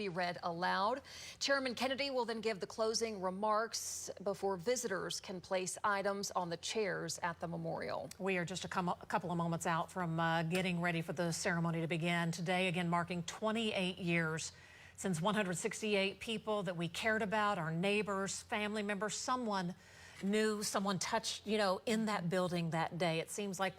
be read aloud. Chairman Kennedy will then give the closing remarks before visitors can place items on the chairs at the memorial. We are just a couple of moments out from getting ready for the ceremony to begin. Today, again, marking 28 years since 168 people that we cared about, our neighbors, family members, someone knew, someone touched, in that building that day. It seems like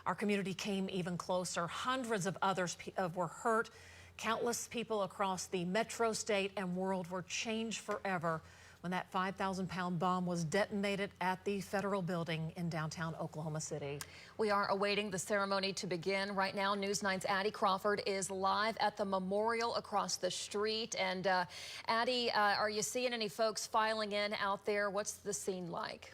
our community came even closer. Hundreds of others were hurt. Countless people across the metro, state, and world were changed forever when that 5,000-pound bomb was detonated at the federal building in downtown Oklahoma City. We are awaiting the ceremony to begin. Right now, News 9's Addie Crawford is live at the memorial across the street. And Addie, are you seeing any folks filing in out there? What's the scene like?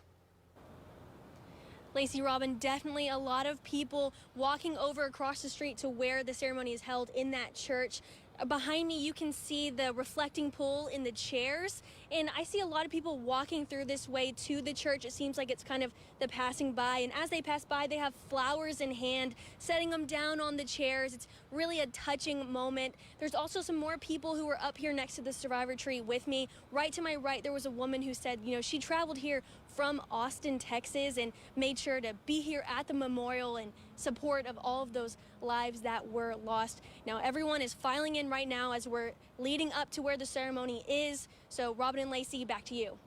Lacey, Robin, definitely a lot of people walking over across the street to where the ceremony is held in that church. Behind me, you can see the reflecting pool in the chairs, and I see a lot of people walking through this way to the church. It seems like it's kind of the passing by, and as they pass by, they have flowers in hand, setting them down on the chairs. It's really a touching moment. There's also some more people who were up here next to the survivor tree with me. Right to my right, there was a woman who said, she traveled here from Austin, Texas, and made sure to be here at the memorial in support of all of those lives that were lost. Now, everyone is filing in right now as we're leading up to where the ceremony is. So, Robin and Lacey, back to you.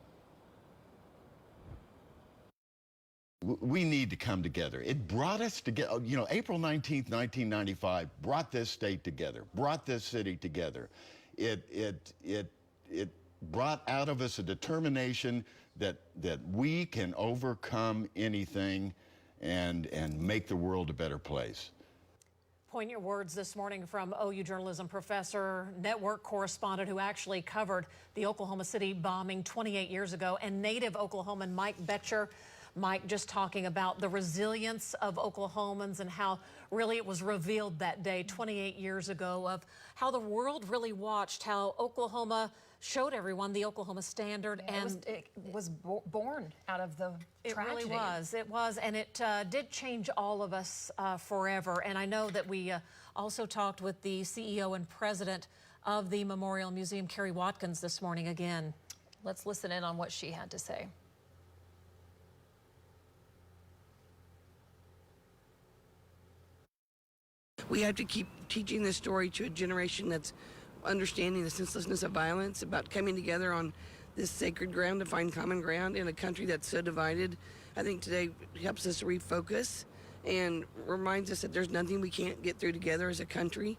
We need to come together. It brought us together. April 19th, 1995 brought this state together, brought this city together. It brought out of us a determination that we can overcome anything and make the world a better place. Poignant words this morning from OU journalism professor, network correspondent who actually covered the Oklahoma City bombing 28 years ago, and native Oklahoman Mike Betcher. Mike just talking about the resilience of Oklahomans and how really it was revealed that day 28 years ago of how the world really watched how Oklahoma showed everyone the Oklahoma standard. Yeah, and it was born out of the tragedy. It really was. It was, and it did change all of us forever. And I know that we also talked with the CEO and president of the Memorial Museum, Kerry Watkins, this morning again. Let's listen in on what she had to say. We have to keep teaching this story to a generation that's understanding the senselessness of violence, about coming together on this sacred ground to find common ground in a country that's so divided. I think today helps us refocus and reminds us that there's nothing we can't get through together as a country.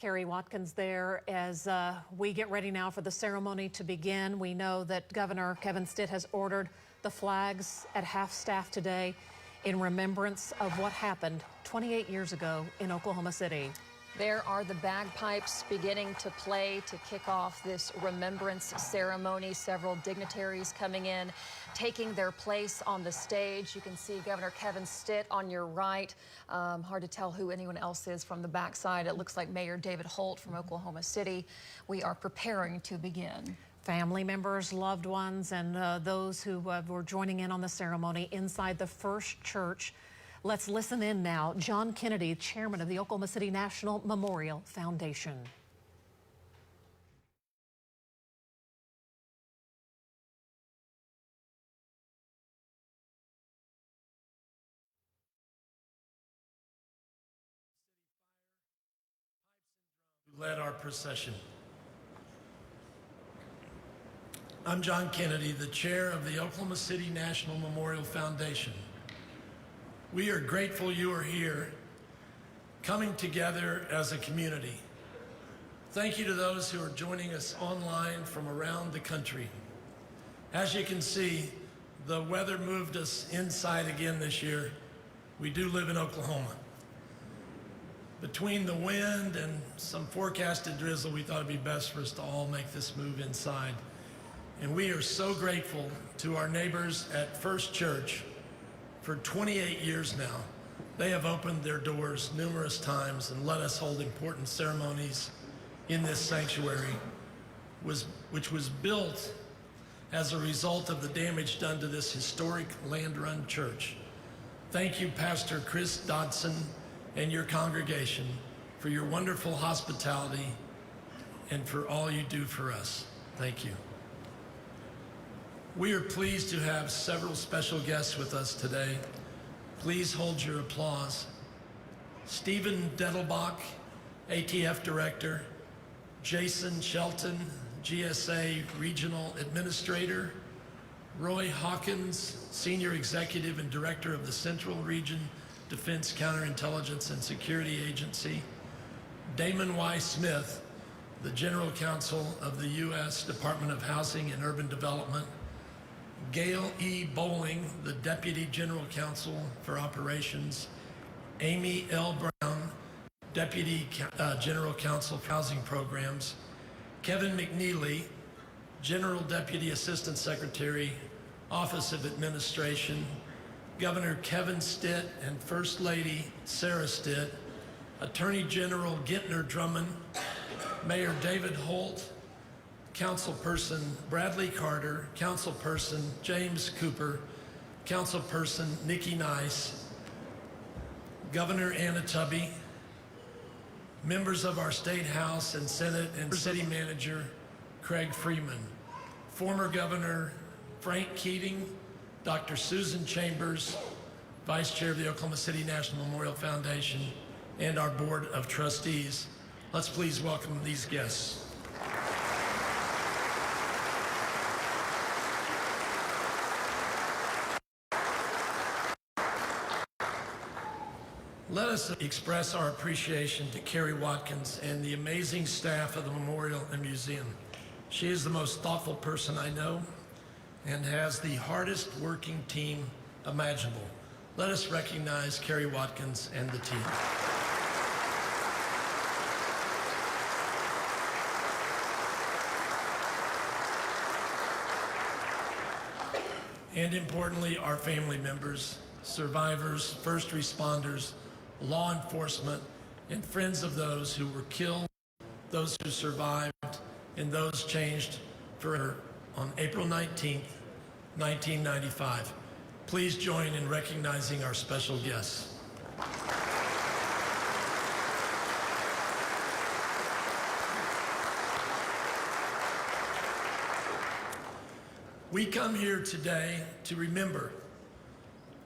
Kerry Watkins there as we get ready now for the ceremony to begin. We know that Governor Kevin Stitt has ordered the flags at half-staff today in remembrance of what happened 28 years ago in Oklahoma City. There are the bagpipes beginning to play to kick off this remembrance ceremony. Several dignitaries coming in, taking their place on the stage. You can see Governor Kevin Stitt on your right. Hard to tell who anyone else is from the backside. It looks like Mayor David Holt from Oklahoma City. We are preparing to begin. Family members, loved ones, and those who were joining in on the ceremony inside the First Church. Let's listen in now. John Kennedy, chairman of the Oklahoma City National Memorial Foundation. Led our procession. I'm John Kennedy, the chair of the Oklahoma City National Memorial Foundation. We are grateful you are here, coming together as a community. Thank you to those who are joining us online from around the country. As you can see, the weather moved us inside again this year. We do live in Oklahoma. Between the wind and some forecasted drizzle, we thought it'd be best for us to all make this move inside. And we are so grateful to our neighbors at First Church. For 28 years now, they have opened their doors numerous times and let us hold important ceremonies in this sanctuary, which was built as a result of the damage done to this historic land-run church. Thank you, Pastor Chris Dodson and your congregation for your wonderful hospitality, and for all you do for us. Thank you. We are pleased to have several special guests with us today. Please hold your applause. Stephen Dettelbach, ATF Director, Jason Shelton, GSA Regional Administrator, Roy Hawkins, Senior Executive and Director of the Central Region Defense Counterintelligence and Security Agency, Damon Y. Smith, the General Counsel of the U.S. Department of Housing and Urban Development, Gail E. Bowling, the Deputy General Counsel for Operations, Amy L. Brown, Deputy General Counsel for Housing Programs, Kevin McNeely, General Deputy Assistant Secretary, Office of Administration, Governor Kevin Stitt and First Lady Sarah Stitt, Attorney General Gintner Drummond, Mayor David Holt, Councilperson Bradley Carter, Councilperson James Cooper, Councilperson Nikki Nice, Governor Anna Tubby, members of our State House and Senate, and City Manager Craig Freeman, former Governor Frank Keating, Dr. Susan Chambers, Vice Chair of the Oklahoma City National Memorial Foundation, and our Board of Trustees. Let's please welcome these guests. Let us express our appreciation to Carrie Watkins and the amazing staff of the Memorial and Museum. She is the most thoughtful person I know and has the hardest working team imaginable. Let us recognize Carrie Watkins and the team. And importantly, our family members, survivors, first responders, law enforcement, and friends of those who were killed, those who survived, and those changed forever on April 19th, 1995. Please join in recognizing our special guests. We come here today to remember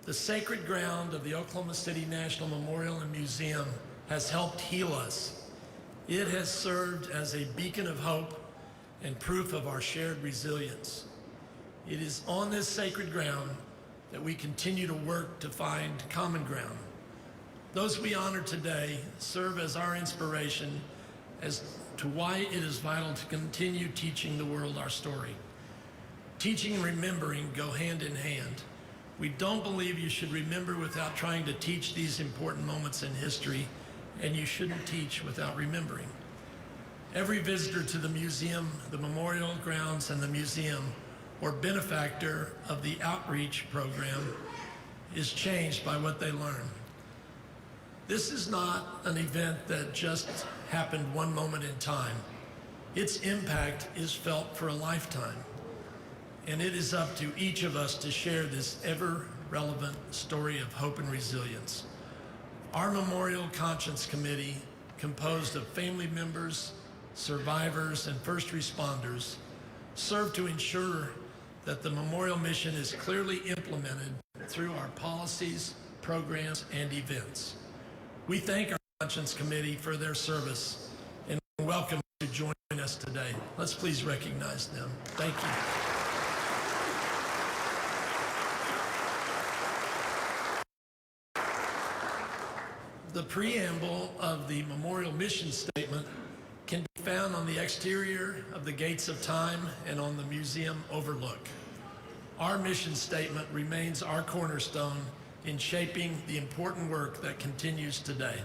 the sacred ground of the Oklahoma City National Memorial and Museum has helped heal us. It has served as a beacon of hope and proof of our shared resilience. It is on this sacred ground that we continue to work to find common ground. Those we honor today serve as our inspiration as to why it is vital to continue teaching the world our story. Teaching and remembering go hand in hand. We don't believe you should remember without trying to teach these important moments in history, and you shouldn't teach without remembering. Every visitor to the museum, the memorial grounds, and the museum, or benefactor of the outreach program, is changed by what they learn. This is not an event that just happened one moment in time. Its impact is felt for a lifetime. And it is up to each of us to share this ever-relevant story of hope and resilience. Our Memorial Conscience Committee, composed of family members, survivors, and first responders, serve to ensure that the memorial mission is clearly implemented through our policies, programs, and events. We thank our Conscience Committee for their service and welcome them to join us today. Let's please recognize them. Thank you. The preamble of the memorial mission statement can be found on the exterior of the Gates of Time and on the museum overlook. Our mission statement remains our cornerstone in shaping the important work that continues today.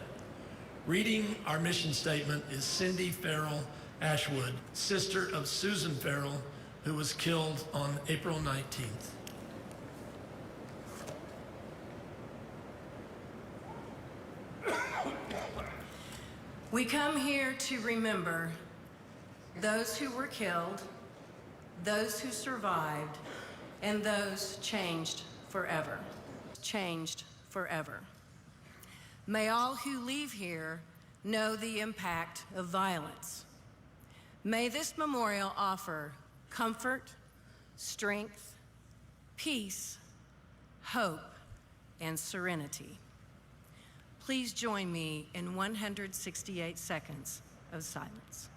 Reading our mission statement is Cindy Farrell Ashwood, sister of Susan Farrell, who was killed on April 19th. We come here to remember those who were killed, those who survived, and those changed forever. Changed forever. May all who leave here know the impact of violence. May this memorial offer comfort, strength, peace, hope, and serenity. Please join me in 168 seconds of silence.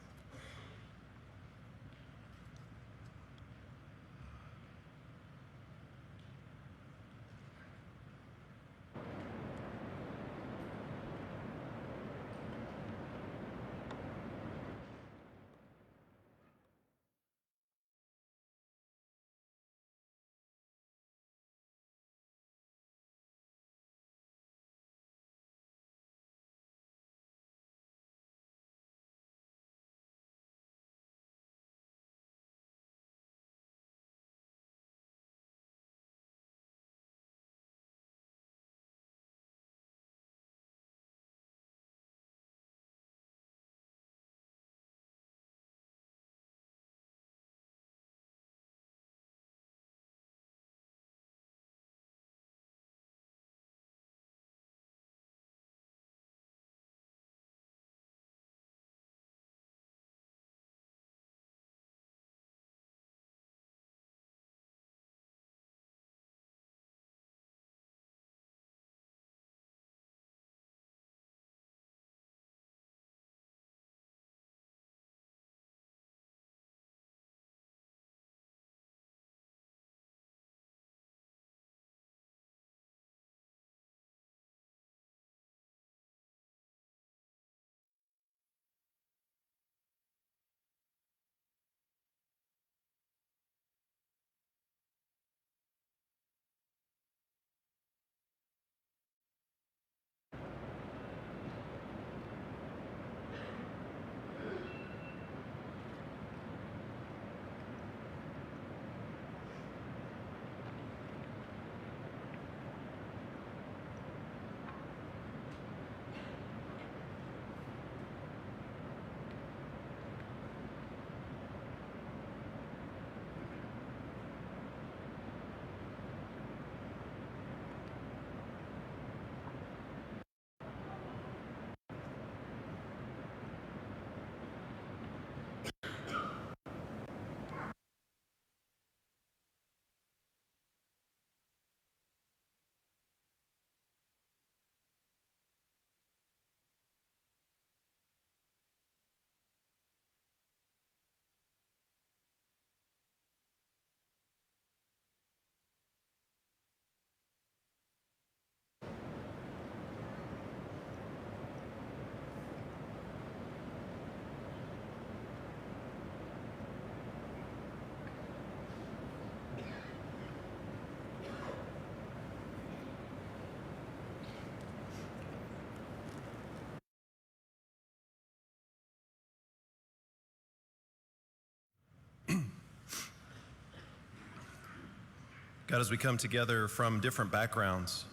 God, as we come together from different backgrounds,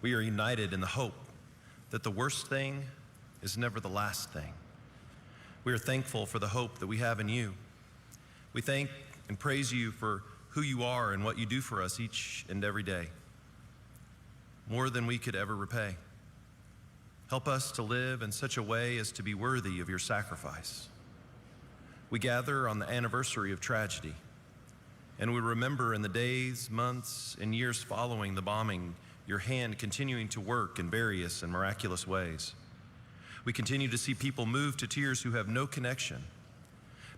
we are united in the hope that the worst thing is never the last thing. We are thankful for the hope that we have in you. We thank and praise you for who you are and what you do for us each and every day, more than we could ever repay. Help us to live in such a way as to be worthy of your sacrifice. We gather on the anniversary of tragedy, and we remember in the days, months, and years following the bombing, your hand continuing to work in various and miraculous ways. We continue to see people moved to tears who have no connection,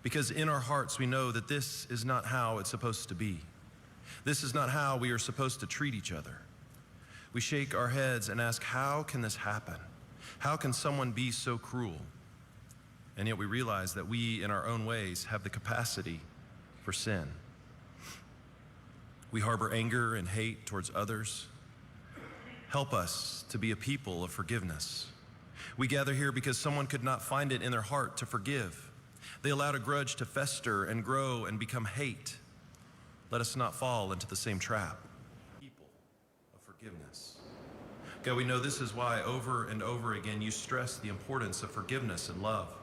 because in our hearts we know that this is not how it's supposed to be. This is not how we are supposed to treat each other. We shake our heads and ask, how can this happen? How can someone be so cruel? And yet we realize that we, in our own ways, have the capacity for sin. We harbor anger and hate towards others. Help us to be a people of forgiveness. We gather here because someone could not find it in their heart to forgive. They allowed a grudge to fester and grow and become hate. Let us not fall into the same trap. People of forgiveness. God, we know this is why over and over again you stress the importance of forgiveness and love.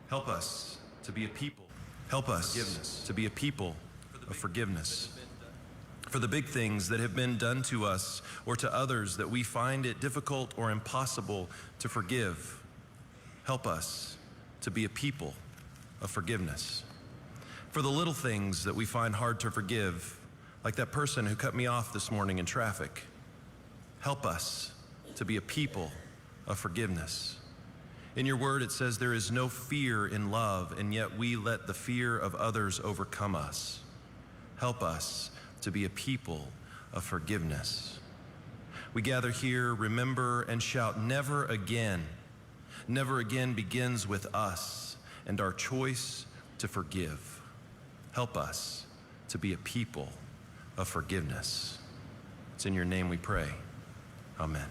Help us to be a people. Help us to be a people of forgiveness. For the big things that have been done to us or to others that we find it difficult or impossible to forgive, help us to be a people of forgiveness. For the little things that we find hard to forgive, like that person who cut me off this morning in traffic, help us to be a people of forgiveness. In your word, it says there is no fear in love, and yet we let the fear of others overcome us. Help us to be a people of forgiveness. We gather here, remember, and shout, never again. Never again begins with us and our choice to forgive. Help us to be a people of forgiveness. It's in your name we pray. Amen.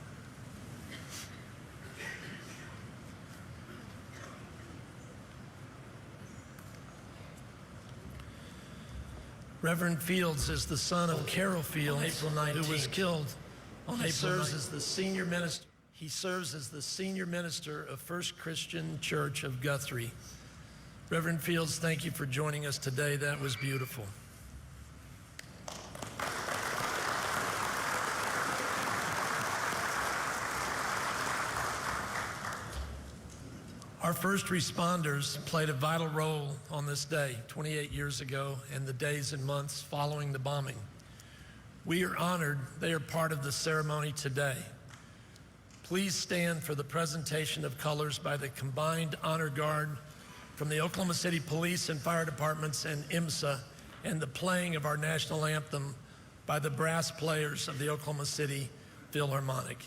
Reverend Fields is the son of Carol Fields, April 19th, who was killed on April 19th. He serves as the senior minister of First Christian Church of Guthrie. Reverend Fields, thank you for joining us today. That was beautiful. Our first responders played a vital role on this day 28 years ago and the days and months following the bombing. We are honored they are part of the ceremony today. Please stand for the presentation of colors by the combined honor guard from the Oklahoma City Police and Fire Departments and IMSA, and the playing of our national anthem by the brass players of the Oklahoma City Philharmonic.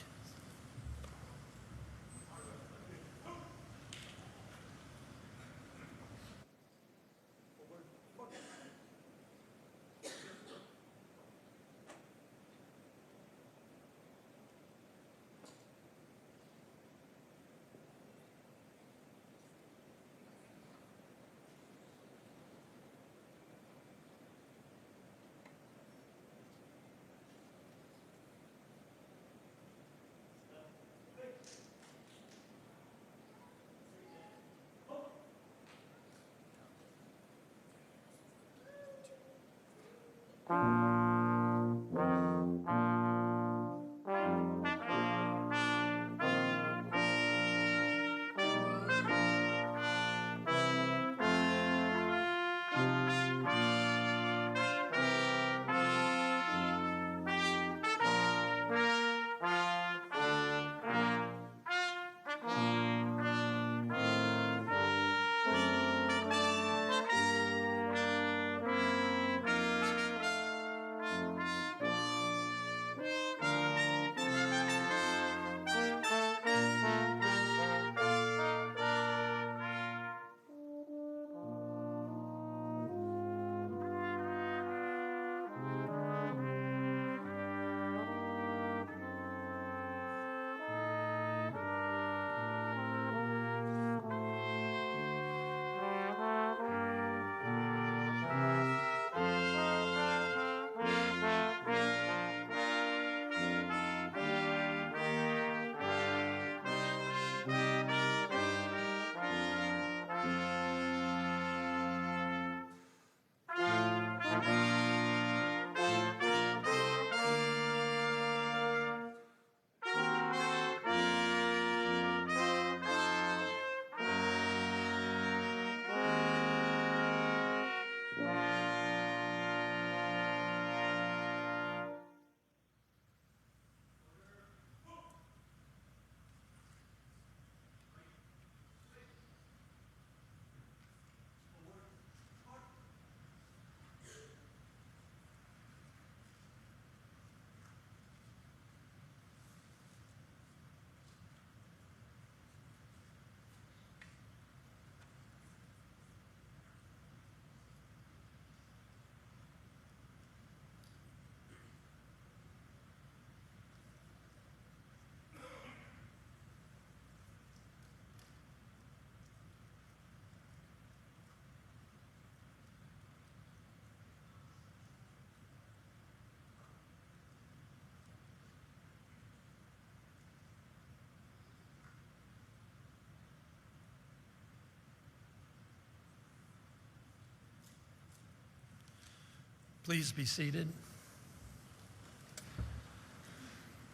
Please be seated.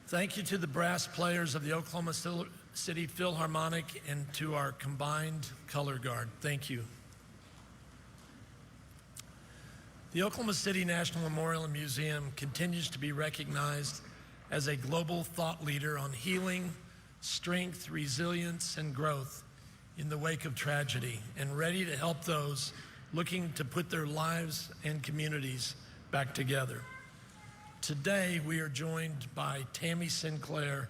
Thank you to the brass players of the Oklahoma City Philharmonic, and to our combined color guard, thank you. The Oklahoma City National Memorial and Museum continues to be recognized as a global thought leader on healing, strength, resilience, and growth in the wake of tragedy, and ready to help those looking to put their lives and communities back together. Today, we are joined by Tammy Sinclair,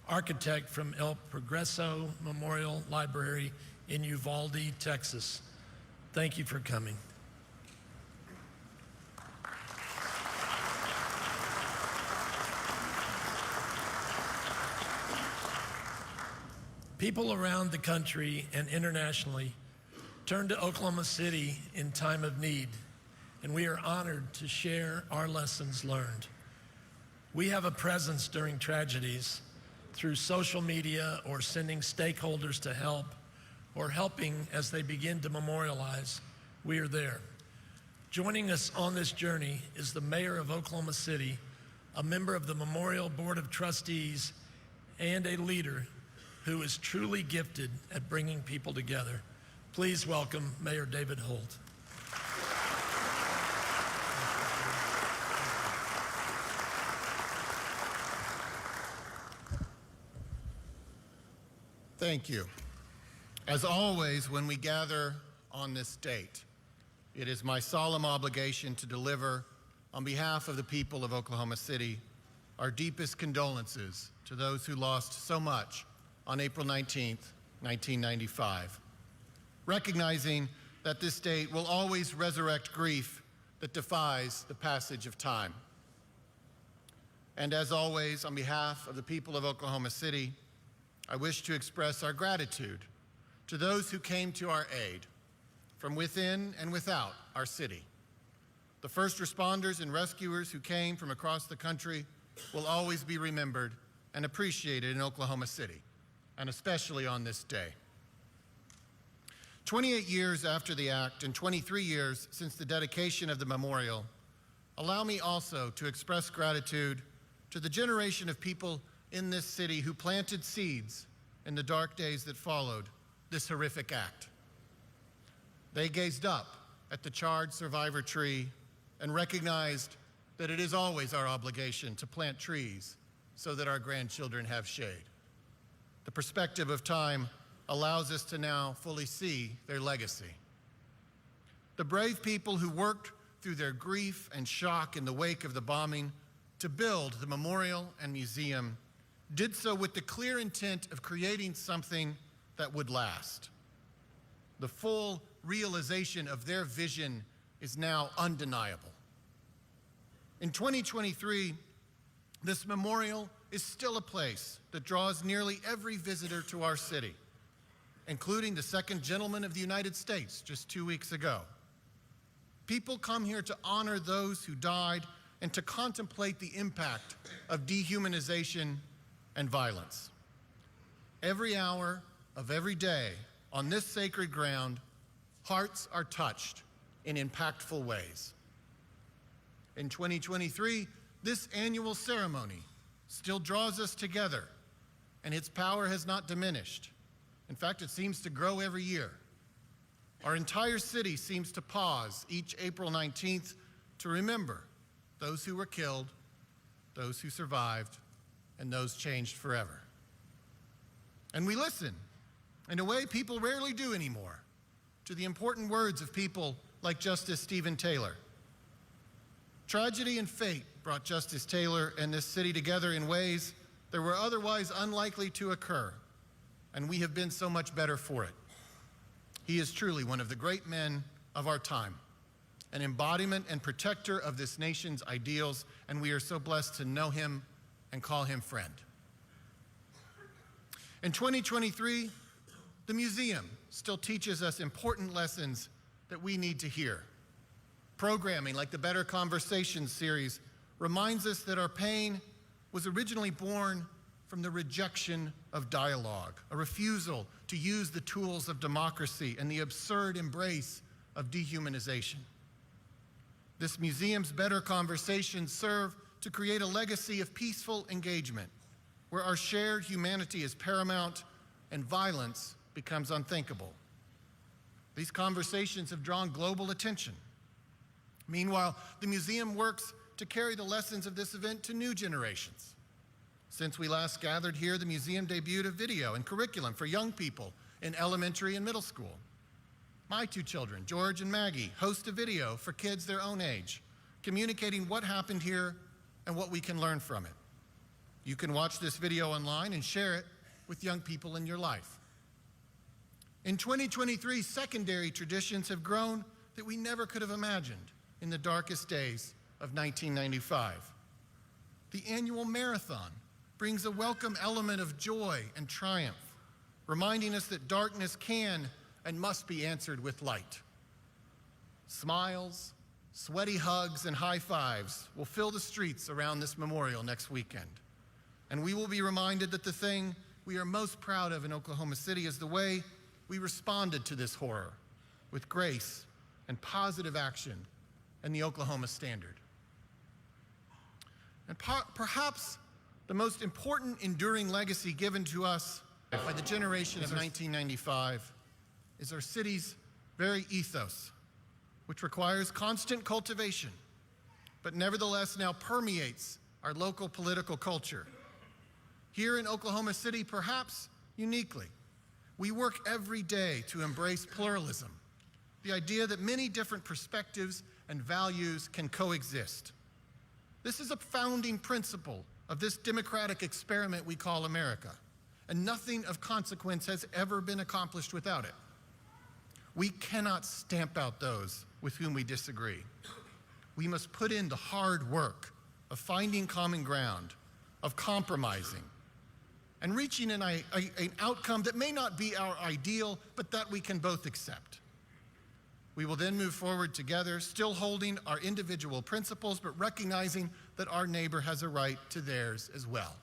architect from El Progreso Memorial Library in Uvalde, Texas. Thank you for coming. People around the country and internationally turn to Oklahoma City in time of need, and we are honored to share our lessons learned. We have a presence during tragedies through social media or sending stakeholders to help or helping as they begin to memorialize. We are there. Joining us on this journey is the mayor of Oklahoma City, a member of the Memorial Board of Trustees, and a leader who is truly gifted at bringing people together. Please welcome Mayor David Holt. Thank you. As always, when we gather on this date, it is my solemn obligation to deliver, on behalf of the people of Oklahoma City, our deepest condolences to those who lost so much on April 19th, 1995, recognizing that this date will always resurrect grief that defies the passage of time. And as always, on behalf of the people of Oklahoma City, I wish to express our gratitude to those who came to our aid from within and without our city. The first responders and rescuers who came from across the country will always be remembered and appreciated in Oklahoma City, and especially on this day. 28 years after the act and 23 years since the dedication of the memorial, allow me also to express gratitude to the generation of people in this city who planted seeds in the dark days that followed this horrific act. They gazed up at the charred survivor tree and recognized that it is always our obligation to plant trees so that our grandchildren have shade. The perspective of time allows us to now fully see their legacy. The brave people who worked through their grief and shock in the wake of the bombing to build the memorial and museum did so with the clear intent of creating something that would last. The full realization of their vision is now undeniable. In 2023, this memorial is still a place that draws nearly every visitor to our city, including the second gentleman of the United States just 2 weeks ago. People come here to honor those who died and to contemplate the impact of dehumanization and violence. Every hour of every day on this sacred ground, hearts are touched in impactful ways. In 2023, this annual ceremony still draws us together, and its power has not diminished. In fact, it seems to grow every year. Our entire city seems to pause each April 19th to remember those who were killed, those who survived, and those changed forever. And we listen, in a way people rarely do anymore, to the important words of people like Justice Stephen Taylor. Tragedy and fate brought Justice Taylor and this city together in ways that were otherwise unlikely to occur, and we have been so much better for it. He is truly one of the great men of our time, an embodiment and protector of this nation's ideals, and we are so blessed to know him and call him friend. In 2023, the museum still teaches us important lessons that we need to hear. Programming like the Better Conversations series reminds us that our pain was originally born from the rejection of dialogue, a refusal to use the tools of democracy and the absurd embrace of dehumanization. This museum's Better Conversations serve to create a legacy of peaceful engagement where our shared humanity is paramount and violence becomes unthinkable. These conversations have drawn global attention. Meanwhile, the museum works to carry the lessons of this event to new generations. Since we last gathered here, the museum debuted a video and curriculum for young people in elementary and middle school. My two children, George and Maggie, host a video for kids their own age, communicating what happened here and what we can learn from it. You can watch this video online and share it with young people in your life. In 2023, secondary traditions have grown that we never could have imagined in the darkest days of 1995. The annual marathon brings a welcome element of joy and triumph, reminding us that darkness can and must be answered with light. Smiles, sweaty hugs, and high fives will fill the streets around this memorial next weekend. And we will be reminded that the thing we are most proud of in Oklahoma City is the way we responded to this horror with grace and positive action and the Oklahoma Standard. And perhaps the most important enduring legacy given to us by the generation of 1995 is our city's very ethos, which requires constant cultivation, but nevertheless now permeates our local political culture. Here in Oklahoma City, perhaps uniquely, we work every day to embrace pluralism, the idea that many different perspectives and values can coexist. This is a founding principle of this democratic experiment we call America, and nothing of consequence has ever been accomplished without it. We cannot stamp out those with whom we disagree. We must put in the hard work of finding common ground, of compromising, and reaching an outcome that may not be our ideal, but that we can both accept. We will then move forward together, still holding our individual principles, but recognizing that our neighbor has a right to theirs as well.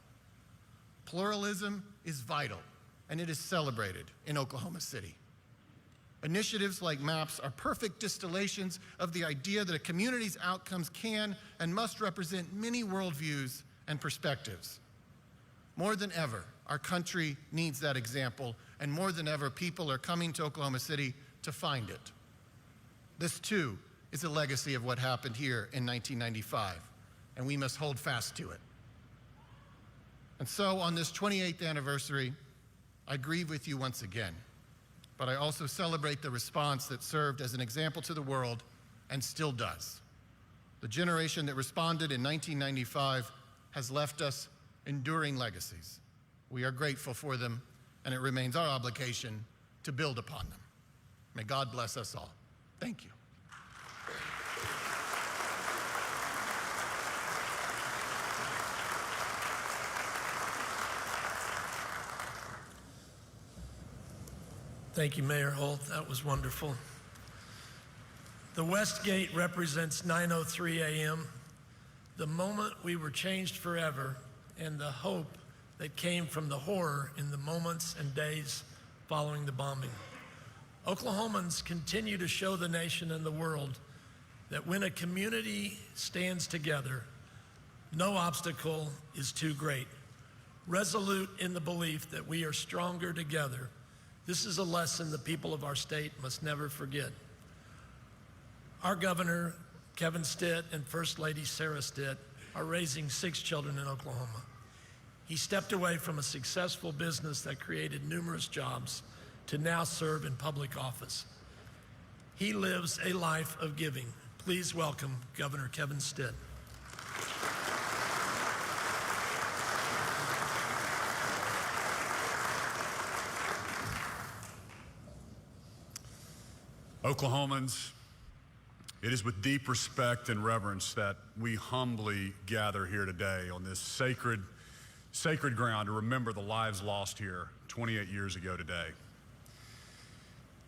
Pluralism is vital, and it is celebrated in Oklahoma City. Initiatives like MAPS are perfect distillations of the idea that a community's outcomes can and must represent many worldviews and perspectives. More than ever, our country needs that example, and more than ever, people are coming to Oklahoma City to find it. This, too, is a legacy of what happened here in 1995, and we must hold fast to it. And so, on this 28th anniversary, I grieve with you once again, but I also celebrate the response that served as an example to the world and still does. The generation that responded in 1995 has left us enduring legacies. We are grateful for them, and it remains our obligation to build upon them. May God bless us all. Thank you. Thank you, Mayor Holt. That was wonderful. The West Gate represents 9:03 a.m., the moment we were changed forever, and the hope that came from the horror in the moments and days following the bombing. Oklahomans continue to show the nation and the world that when a community stands together, no obstacle is too great. Resolute in the belief that we are stronger together, this is a lesson the people of our state must never forget. Our Governor, Kevin Stitt, and First Lady Sarah Stitt are raising 6 children in Oklahoma. He stepped away from a successful business that created numerous jobs to now serve in public office. He lives a life of giving. Please welcome Governor Kevin Stitt. Oklahomans, it is with deep respect and reverence that we humbly gather here today on this sacred ground to remember the lives lost here 28 years ago today.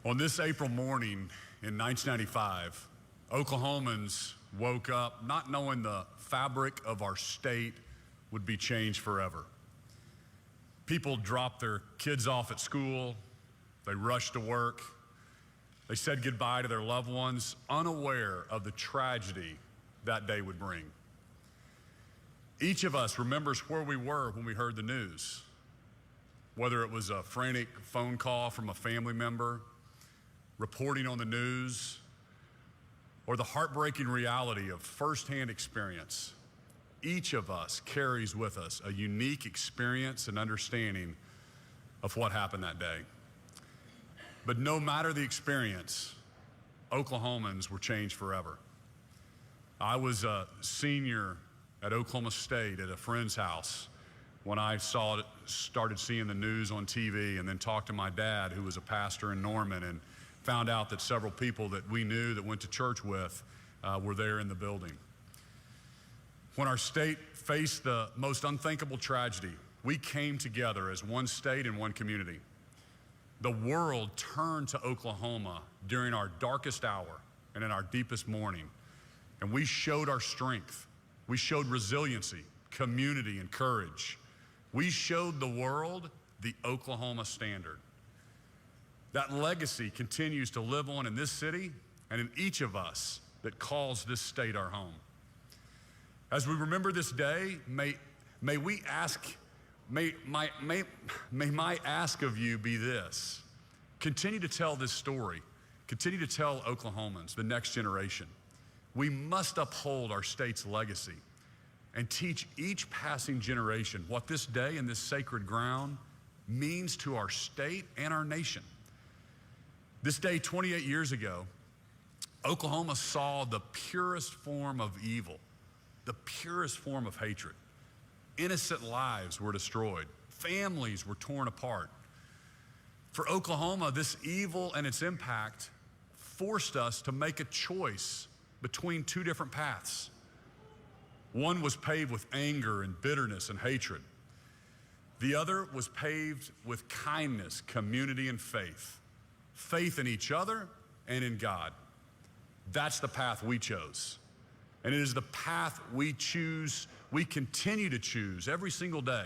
On this April morning in 1995, Oklahomans woke up not knowing the fabric of our state would be changed forever. People dropped their kids off at school, they rushed to work, they said goodbye to their loved ones, unaware of the tragedy that day would bring. Each of us remembers where we were when we heard the news, whether it was a frantic phone call from a family member, reporting on the news, or the heartbreaking reality of firsthand experience. Each of us carries with us a unique experience and understanding of what happened that day. But no matter the experience, Oklahomans were changed forever. I was a senior at Oklahoma State at a friend's house when I started seeing the news on TV, and then talked to my dad, who was a pastor in Norman, and found out that several people that we knew that went to church with were there in the building. When our state faced the most unthinkable tragedy, we came together as one state and one community. The world turned to Oklahoma during our darkest hour and in our deepest mourning, and we showed our strength. We showed resiliency, community, and courage. We showed the world the Oklahoma standard. That legacy continues to live on in this city and in each of us that calls this state our home. As we remember this day, may my ask of you be this: continue to tell this story. Continue to tell Oklahomans, the next generation. We must uphold our state's legacy and teach each passing generation what this day and this sacred ground means to our state and our nation. This day, 28 years ago, Oklahoma saw the purest form of evil, the purest form of hatred. Innocent lives were destroyed. Families were torn apart. For Oklahoma, this evil and its impact forced us to make a choice between two different paths. One was paved with anger and bitterness and hatred. The other was paved with kindness, community, and faith. Faith in each other and in God. That's the path we chose. And it is the path we choose, we continue to choose every single day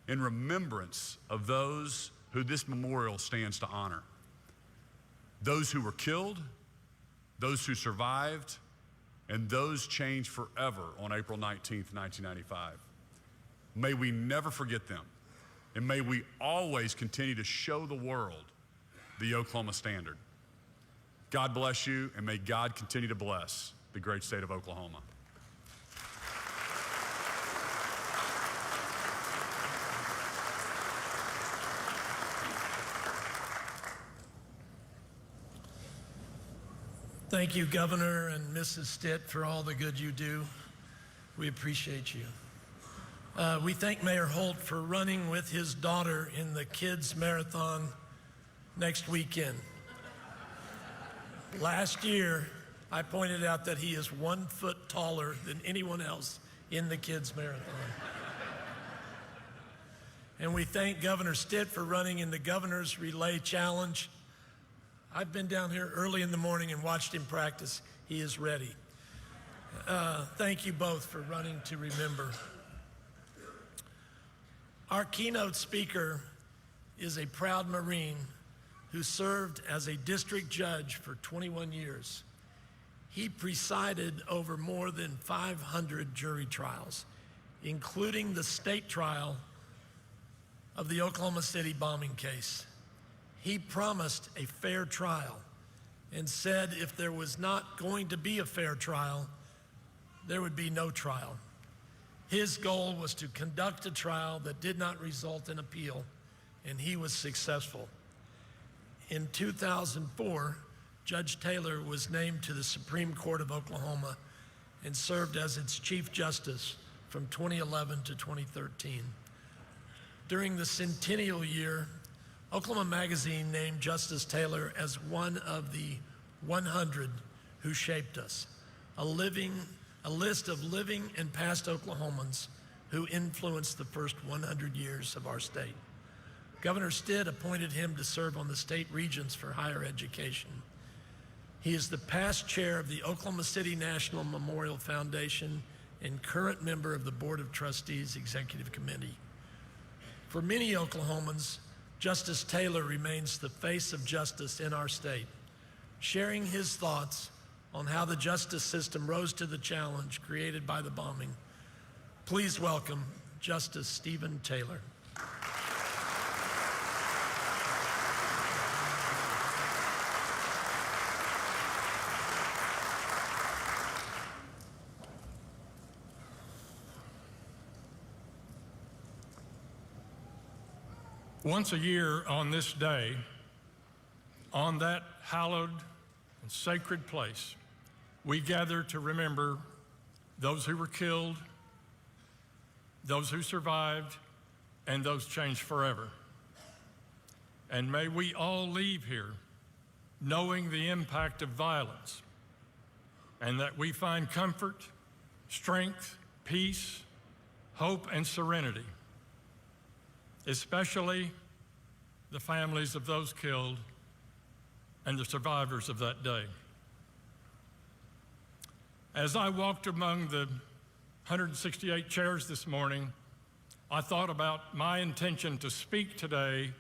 in remembrance of those who this memorial stands to honor. Those who were killed, those who survived, and those changed forever on April 19th, 1995. May we never forget them, and may we always continue to show the world the Oklahoma standard. God bless you, and may God continue to bless the great state of Oklahoma. Thank you, Governor and Mrs. Stitt, for all the good you do. We appreciate you. We thank Mayor Holt for running with his daughter in the kids' marathon next weekend. Last year, I pointed out that he is 1 foot taller than anyone else in the kids' marathon. And we thank Governor Stitt for running in the Governor's Relay Challenge. I've been down here early in the morning and watched him practice. He is ready. Thank you both for running to remember. Our keynote speaker is a proud Marine who served as a district judge for 21 years. He presided over more than 500 jury trials, including the state trial of the Oklahoma City bombing case. He promised a fair trial and said if there was not going to be a fair trial, there would be no trial. His goal was to conduct a trial that did not result in appeal, and he was successful. In 2004, Judge Taylor was named to the Supreme Court of Oklahoma and served as its Chief Justice from 2011 to 2013. During the centennial year, Oklahoma Magazine named Justice Taylor as one of the 100 who shaped us, a list of living and past Oklahomans who influenced the first 100 years of our state. Governor Stitt appointed him to serve on the state regents for higher education. He is the past chair of the Oklahoma City National Memorial Foundation and current member of the Board of Trustees Executive Committee. For many Oklahomans, Justice Taylor remains the face of justice in our state, sharing his thoughts on how the justice system rose to the challenge created by the bombing, Please welcome Justice Stephen Taylor. Once a year on this day, on that hallowed and sacred place, we gather to remember those who were killed, those who survived, and those changed forever. And may we all leave here knowing the impact of violence, and that we find comfort, strength, peace, hope, and serenity, especially the families of those killed and the survivors of that day. As I walked among the 168 chairs this morning, I thought about my intention to speak today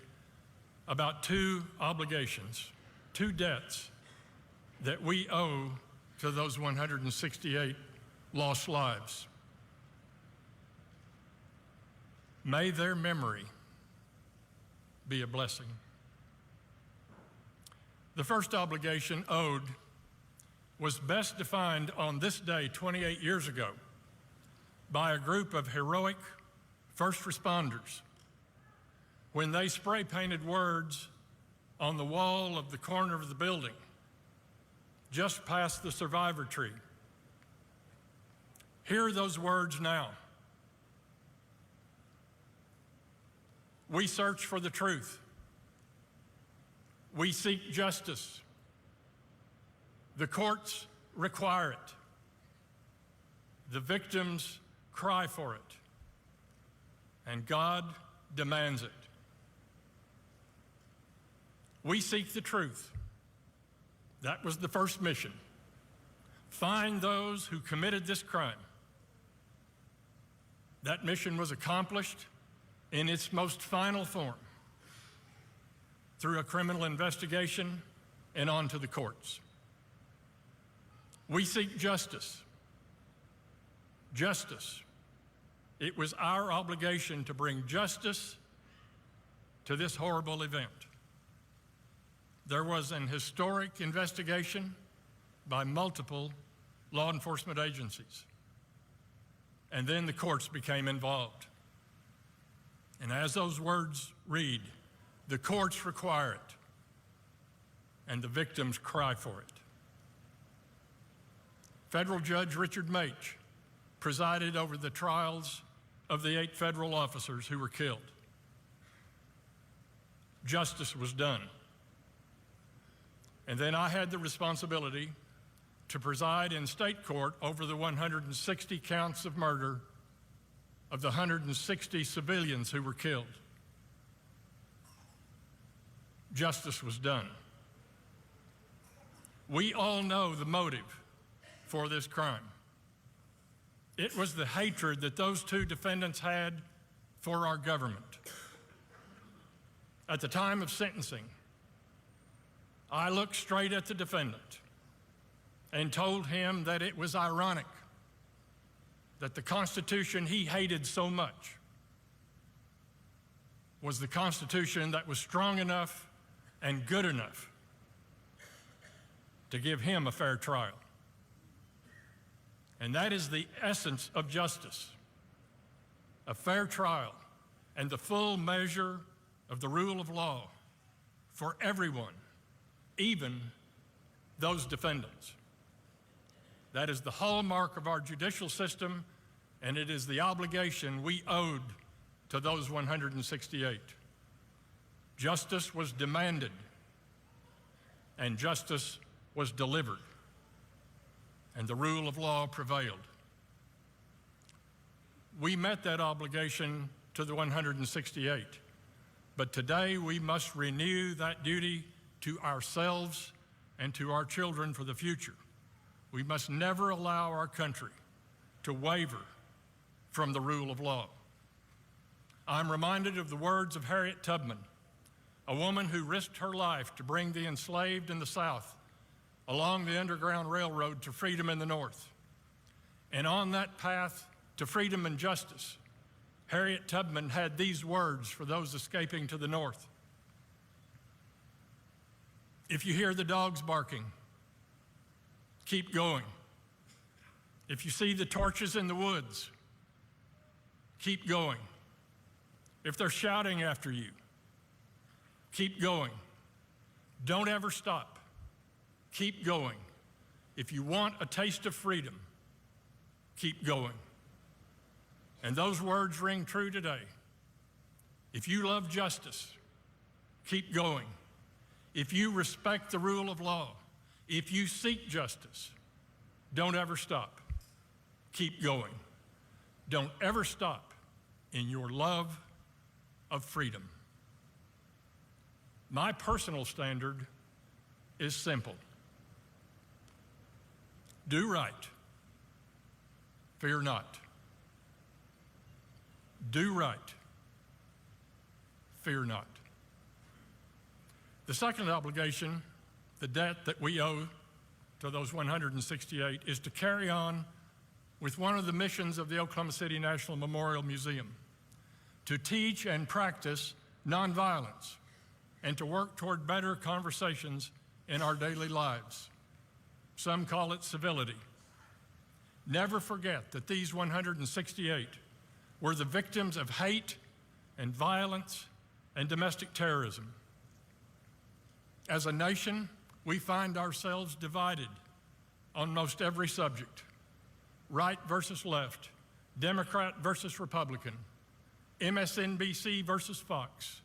about two obligations, two debts that we owe to those 168 lost lives. May their memory be a blessing. The first obligation owed was best defined on this day 28 years ago by a group of heroic first responders when they spray painted words on the wall of the corner of the building just past the survivor tree. Hear those words now. We search for the truth. We seek justice. The courts require it. The victims cry for it. And God demands it. We seek the truth. That was the first mission. Find those who committed this crime. That mission was accomplished in its most final form through a criminal investigation and on to the courts. We seek justice. Justice. It was our obligation to bring justice to this horrible event. There was an historic investigation by multiple law enforcement agencies, and then the courts became involved. And as those words read, the courts require it, and the victims cry for it. Federal Judge Richard Mach presided over the trials of the 8 federal officers who were killed. Justice was done. And then I had the responsibility to preside in state court over the 160 counts of murder of the 160 civilians who were killed. Justice was done. We all know the motive for this crime. It was the hatred that those two defendants had for our government. At the time of sentencing, I looked straight at the defendant and told him that it was ironic that the Constitution he hated so much was the Constitution that was strong enough and good enough to give him a fair trial. And that is the essence of justice, a fair trial and the full measure of the rule of law for everyone, even those defendants. That is the hallmark of our judicial system, and it is the obligation we owed to those 168. Justice was demanded, and justice was delivered, and the rule of law prevailed. We met that obligation to the 168, but today we must renew that duty to ourselves and to our children for the future. We must never allow our country to waver from the rule of law. I'm reminded of the words of Harriet Tubman, a woman who risked her life to bring the enslaved in the South along the Underground Railroad to freedom in the North. And on that path to freedom and justice, Harriet Tubman had these words for those escaping to the north. If you hear the dogs barking, keep going. If you see the torches in the woods, keep going. If they're shouting after you, keep going. Don't ever stop. Keep going. If you want a taste of freedom, keep going. And those words ring true today. If you love justice, keep going. If you respect the rule of law, if you seek justice, don't ever stop. Keep going. Don't ever stop in your love of freedom. My personal standard is simple. Do right. Fear not. Do right. Fear not. The second obligation, the debt that we owe to those 168, is to carry on with one of the missions of the Oklahoma City National Memorial Museum, to teach and practice nonviolence and to work toward better conversations in our daily lives. Some call it civility. Never forget that these 168 were the victims of hate and violence and domestic terrorism. As a nation, we find ourselves divided on most every subject. Right versus left, Democrat versus Republican, MSNBC versus Fox,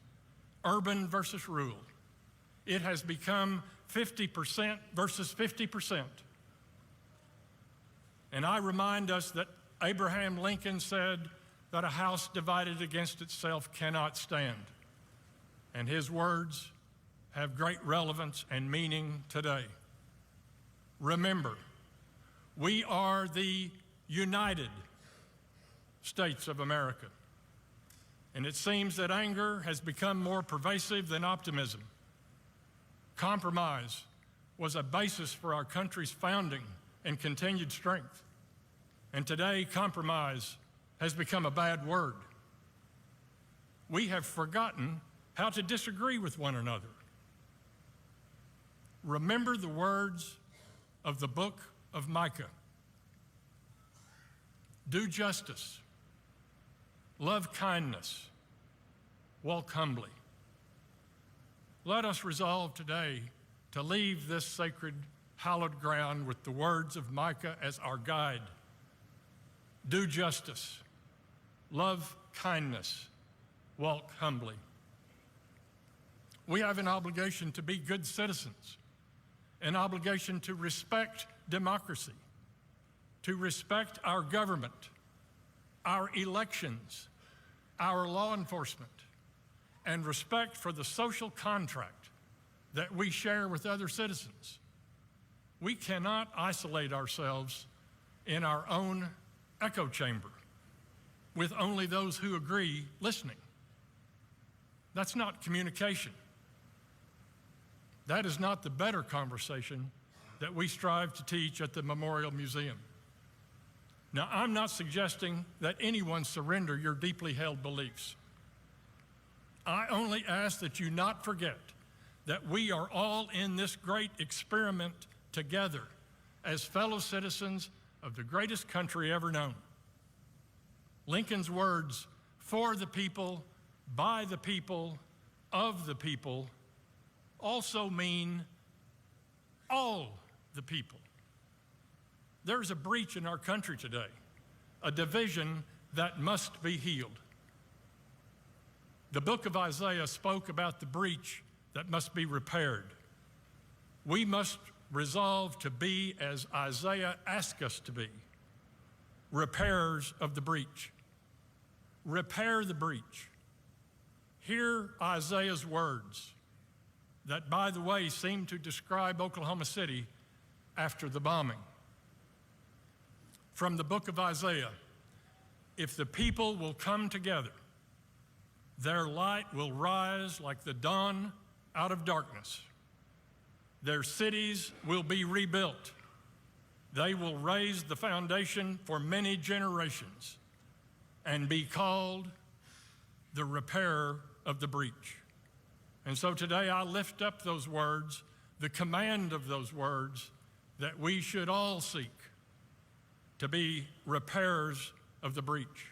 urban versus rural. It has become 50% versus 50%. And I remind us that Abraham Lincoln said that a house divided against itself cannot stand. And his words have great relevance and meaning today. Remember, we are the United States of America. And it seems that anger has become more pervasive than optimism. Compromise was a basis for our country's founding and continued strength. And today, compromise has become a bad word. We have forgotten how to disagree with one another. Remember the words of the book of Micah. Do justice, love kindness, walk humbly. Let us resolve today to leave this sacred, hallowed ground with the words of Micah as our guide. Do justice, love kindness, walk humbly. We have an obligation to be good citizens, an obligation to respect democracy, to respect our government, our elections, our law enforcement, and respect for the social contract that we share with other citizens. We cannot isolate ourselves in our own echo chamber with only those who agree listening. That's not communication. That is not the better conversation that we strive to teach at the Memorial Museum. Now, I'm not suggesting that anyone surrender your deeply held beliefs. I only ask that you not forget that we are all in this great experiment together as fellow citizens of the greatest country ever known. Lincoln's words, for the people, by the people, of the people, also mean all the people. There's a breach in our country today, a division that must be healed. The book of Isaiah spoke about the breach that must be repaired. We must resolve to be as Isaiah asked us to be, repairers of the breach. Repair the breach. Hear Isaiah's words that, by the way, seem to describe Oklahoma City after the bombing. From the book of Isaiah, if the people will come together, their light will rise like the dawn out of darkness. Their cities will be rebuilt. They will raise the foundation for many generations. and be called the repairer of the breach. And so today I lift up those words, the command of those words, that we should all seek to be repairers of the breach.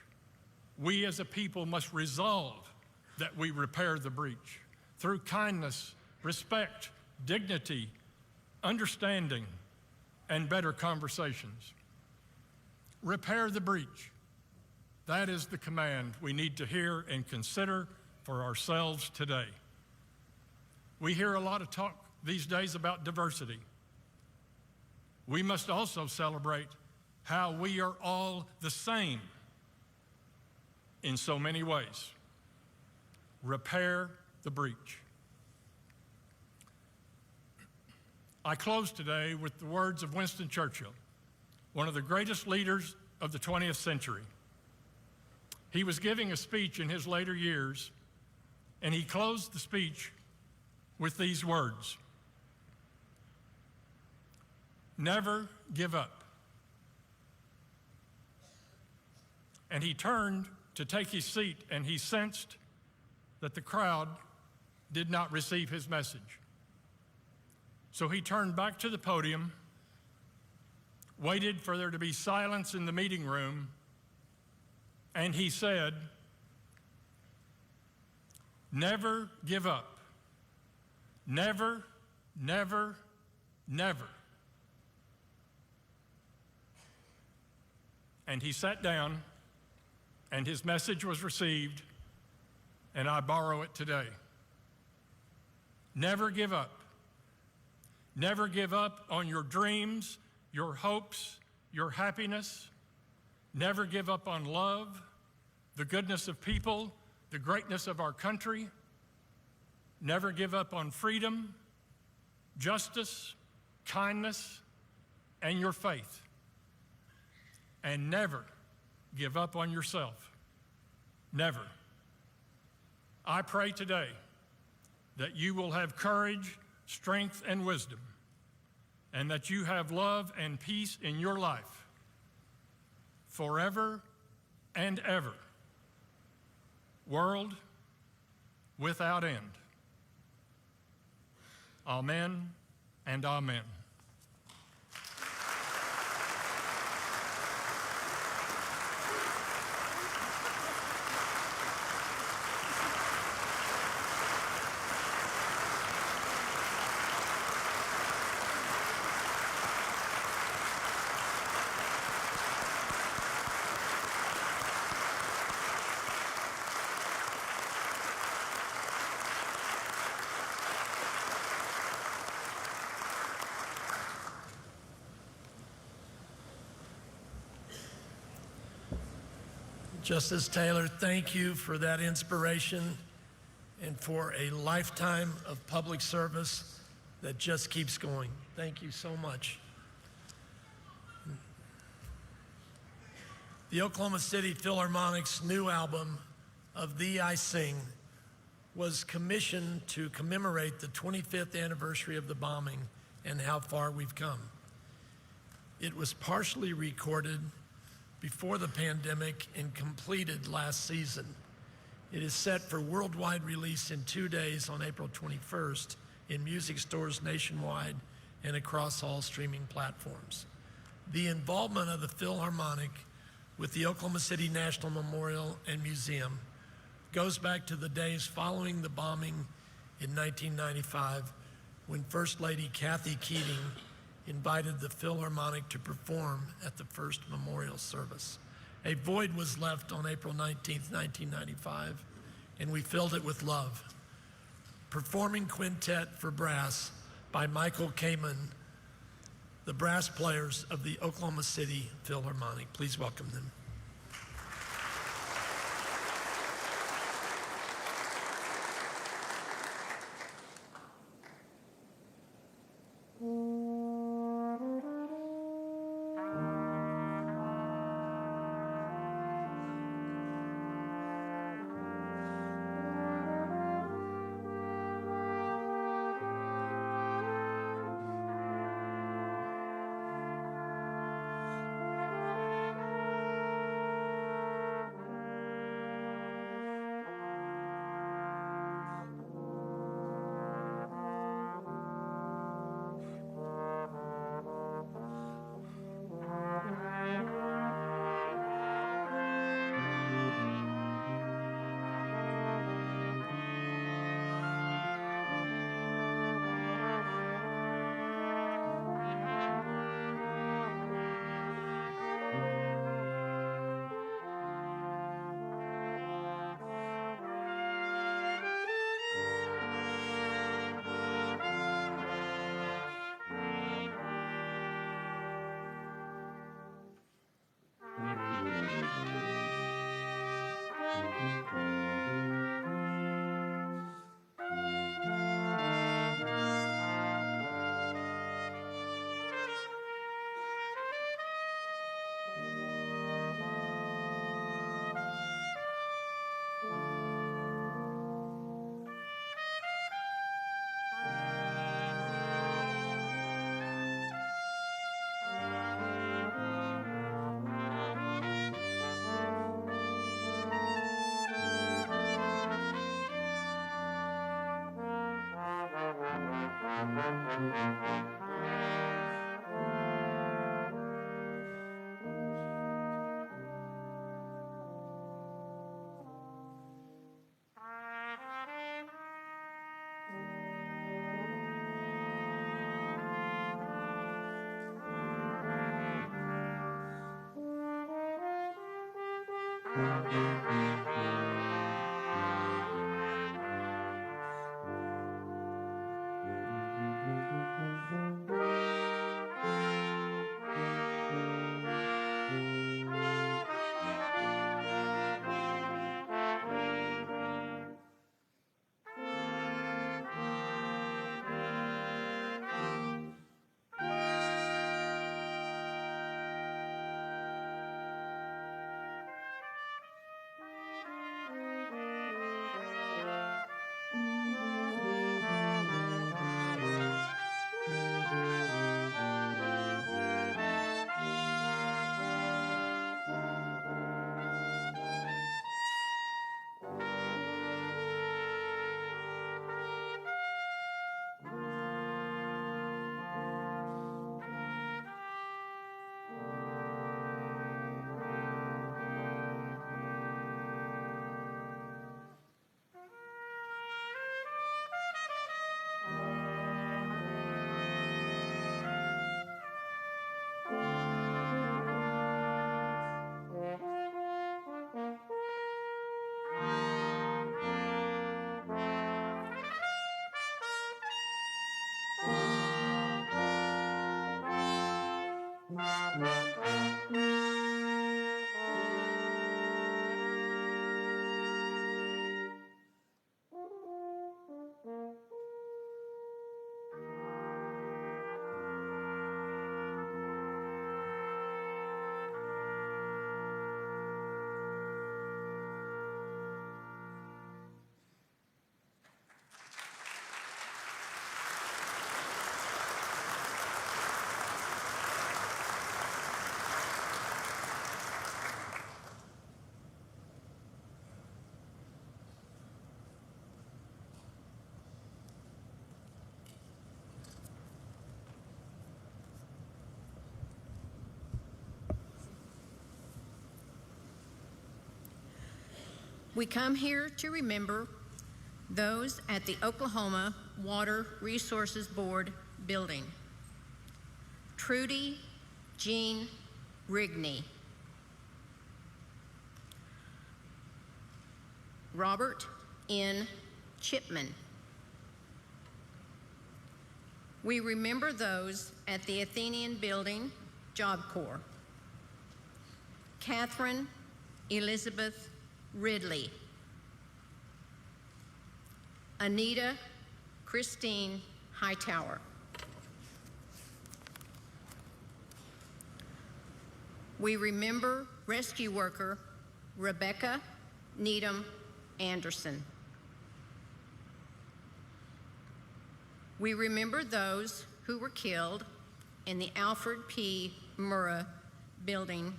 We as a people must resolve that we repair the breach through kindness, respect, dignity, understanding, and better conversations. Repair the breach. That is the command we need to hear and consider for ourselves today. We hear a lot of talk these days about diversity. We must also celebrate how we are all the same in so many ways. Repair the breach. I close today with the words of Winston Churchill, one of the greatest leaders of the 20th century. He was giving a speech in his later years, and he closed the speech with these words: "Never give up." And he turned to take his seat, and he sensed that the crowd did not receive his message. So he turned back to the podium, waited for there to be silence in the meeting room, and he said, "Never give up. Never, never, never." And he sat down, and his message was received, and I borrow it today. Never give up. Never give up on your dreams, your hopes, your happiness. Never give up on love, the goodness of people, the greatness of our country. Never give up on freedom, justice, kindness, and your faith. And never give up on yourself. Never. I pray today that you will have courage, strength, and wisdom, and that you have love and peace in your life forever and ever, world without end. Amen and amen. Justice Taylor, thank you for that inspiration and for a lifetime of public service that just keeps going. Thank you so much. The Oklahoma City Philharmonic's new album, Of Thee I Sing, was commissioned to commemorate the 25th anniversary of the bombing and how far we've come. It was partially recorded before the pandemic and completed last season. It is set for worldwide release in 2 days on April 21st in music stores nationwide and across all streaming platforms. The involvement of the Philharmonic with the Oklahoma City National Memorial and Museum goes back to the days following the bombing in 1995, when First Lady Kathy Keating invited the Philharmonic to perform at the first memorial service. A void was left on April 19th, 1995, and we filled it with love. Performing quintet for brass by Michael Kamen, the brass players of the Oklahoma City Philharmonic. Please welcome them. We come here to remember those at the Oklahoma Water Resources Board building. Trudy Jean Rigney, Robert N. Chipman. We remember those at the Athenian Building Job Corps. Catherine Elizabeth Ridley, Anita Christine Hightower, we remember rescue worker Rebecca Needham Anderson. We remember those who were killed in the Alfred P. Murrah Building,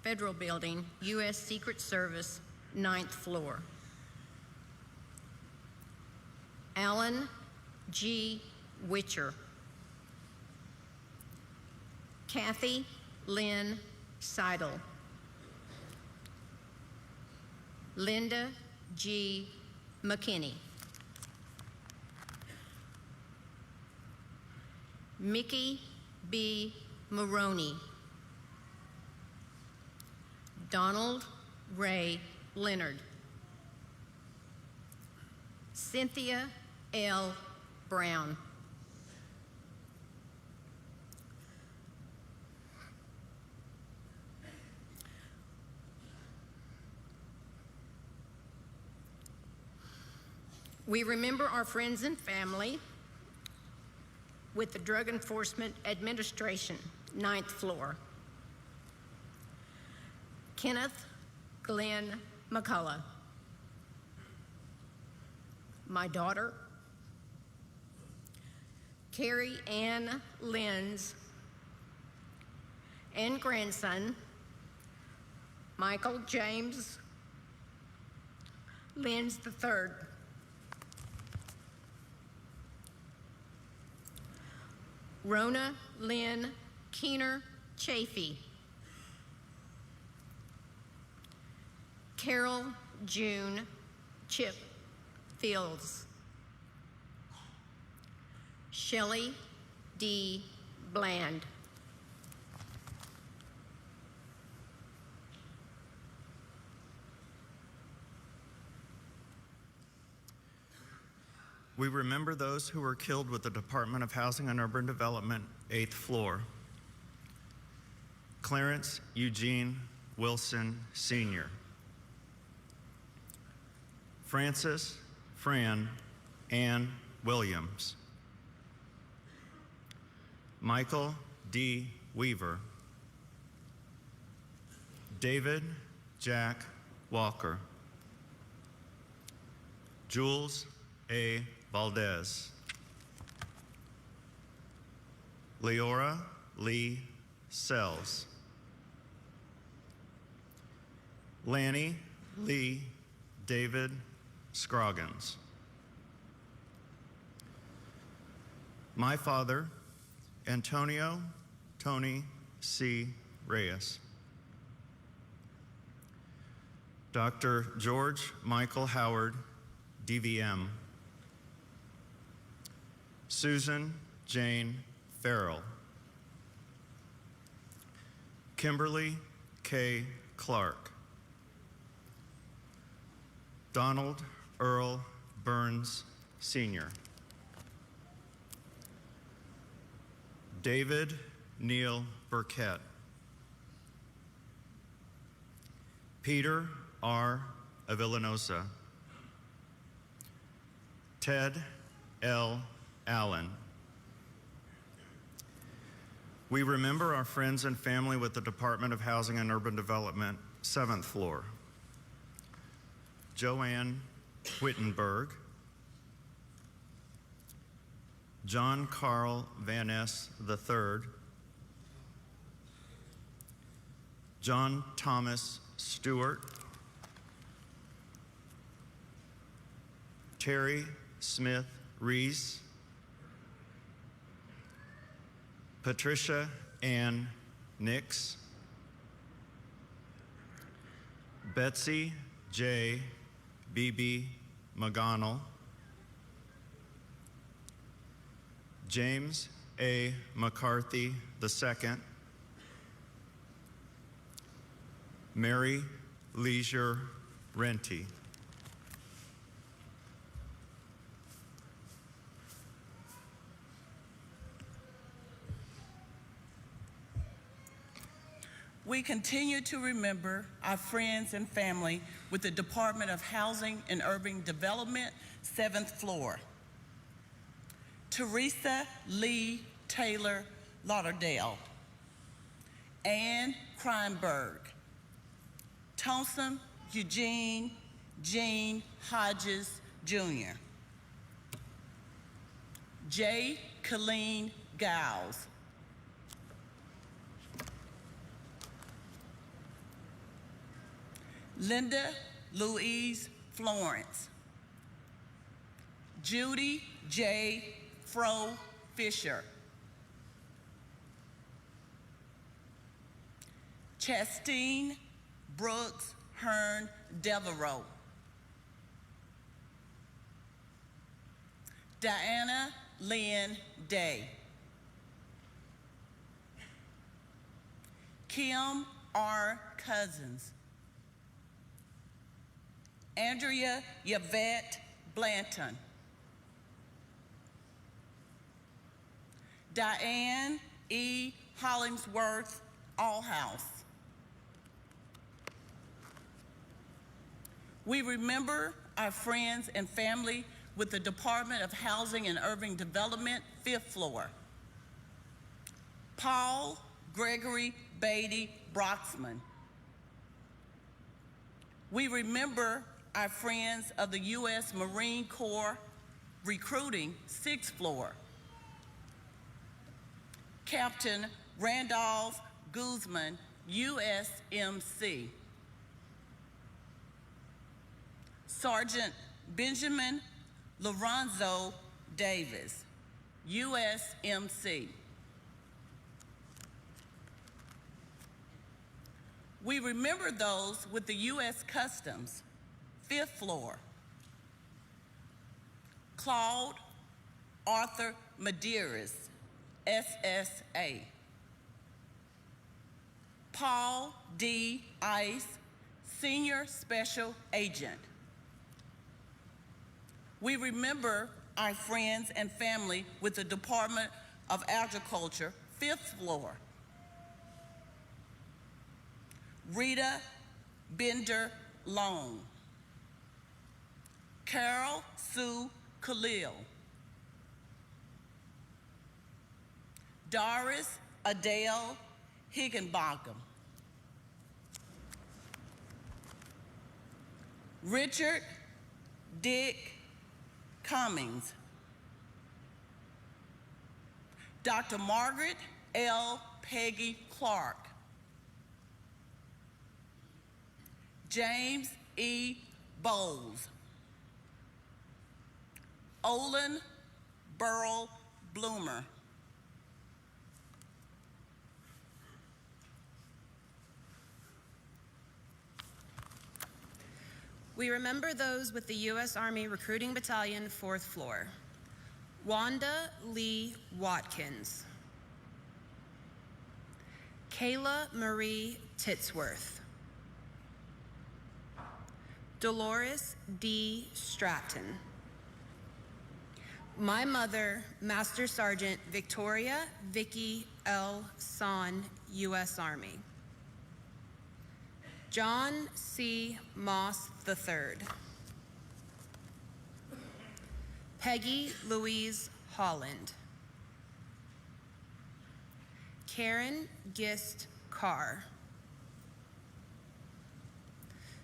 Federal Building, U.S. Secret Service, 9th floor. Alan G. Witcher, Kathy Lynn Seidel, Linda G. McKinney, Mickey B. Maroney, Donald Ray Leonard, Cynthia L. Brown, we remember our friends and family with the Drug Enforcement Administration, 9th floor. Kenneth Glenn McCullough, my daughter, Carrie Ann Lenz, and grandson, Michael James Lenz III. Rona Lynn Keener Chafee, Carol June Chip Fields, Shelley D. Bland, we remember those who were killed with the Department of Housing and Urban Development, 8th floor. Clarence Eugene Wilson, Sr. Francis Fran Ann Williams. Michael D. Weaver. David Jack Walker. Jules A. Valdez. Leora Lee Sells. Lanny Lee David Scroggins. My father, Antonio Tony C. Reyes. Dr. George Michael Howard, DVM. Susan Jane Farrell. Kimberly K. Clark. Donald Earl Burns, Sr. David Neil Burkett. Peter R. Avillanosa. Ted L. Allen. We remember our friends and family with the Department of Housing and Urban Development, 7th floor. Joanne Wittenberg. John Carl Van Ness III. John Thomas Stewart. Terry Smith Reese. Patricia Ann Nix. Betsy J. B.B. McGonnell. James A. McCarthy II. Mary Leisure Renty. We continue to remember our friends and family with the Department of Housing and Urban Development, 7th floor. Teresa Lee Taylor Lauderdale. Ann Kreinberg. Thompson Eugene Jean Hodges, Jr. J. Colleen Giles. Linda Louise Florence. Judy J. Fro Fisher. Chastine Brooks Hearn Devereaux. Diana Lynn Day. Kim R. Cousins. Andrea Yvette Blanton. Diane E. Hollingsworth Allhouse. We remember our friends and family with the Department of Housing and Urban Development, 5th floor. Paul Gregory Beatty Broxman. We remember our friends of the U.S. Marine Corps recruiting, 6th floor. Captain Randolph Guzman, USMC. Sergeant Benjamin Lorenzo Davis, USMC. We remember those with the U.S. Customs, 5th floor. Claude Arthur Medeiros, SSA. Paul D. Ice, Senior Special Agent. We remember our friends and family with the Department of Agriculture, 5th floor. Rita Bender Long. Carol Sue Khalil. Doris Adele Higginbotham. Richard Dick Cummings. Dr. Margaret L. Peggy Clark. James E. Bowles. Olin Burl Bloomer. We remember those with the U.S. Army Recruiting Battalion, 4th floor. Wanda Lee Watkins. Kayla Marie Titsworth. Dolores D. Stratton. My mother, Master Sergeant Victoria Vicky L. Son, U.S. Army. John C. Moss III. Peggy Louise Holland. Karen Gist Carr.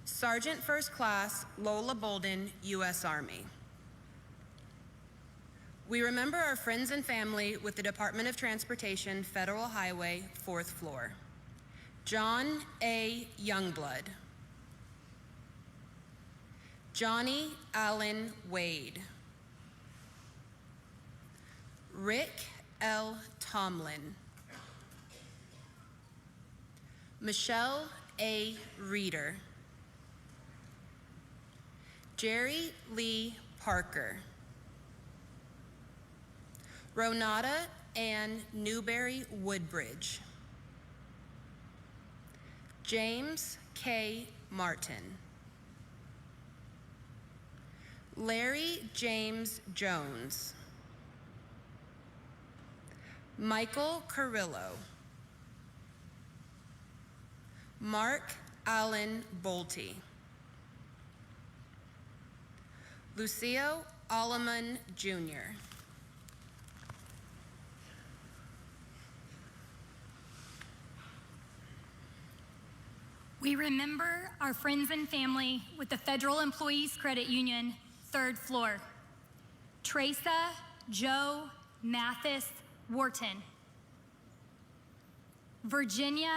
Sergeant First Class Lola Bolden, U.S. Army. We remember our friends and family with the Department of Transportation, Federal Highway, 4th floor. John A. Youngblood. Johnny Allen Wade. Rick L. Tomlin. Michelle A. Reeder. Jerry Lee Parker. Ronada Ann Newberry Woodbridge. James K. Martin. Larry James Jones. Michael Carrillo. Mark Allen Bolte. Lucio Alleman, Jr. We remember our friends and family with the Federal Employees Credit Union, 3rd floor. Teresa Joe Mathis Wharton. Virginia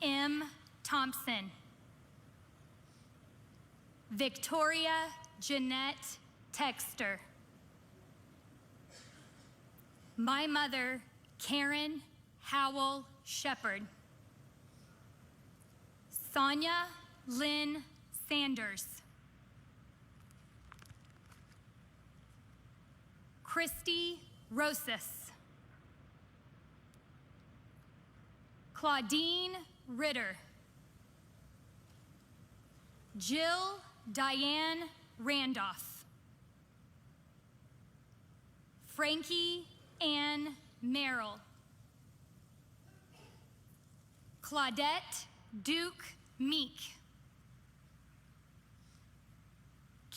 M. Thompson. Victoria Jeanette Texter. My mother, Karen Howell Shepard. Sonia Lynn Sanders. Christy Rosas. Claudine Ritter. Jill Diane Randolph. Frankie Ann Merrill. Claudette Duke Meek.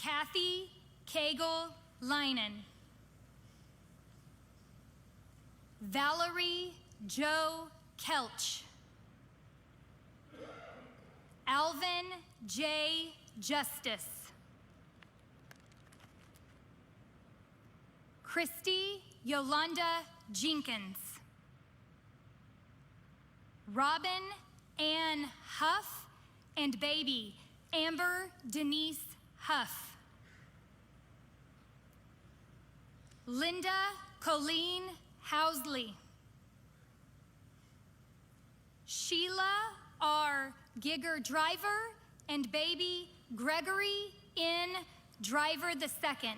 Kathy Cagle Linen. Valerie Joe Kelch. Alvin J. Justice. Christy Yolanda Jenkins. Robin Ann Huff and baby Amber Denise Huff. Linda Colleen Housley. Sheila R. Gigger Driver, and baby Gregory N. Driver II.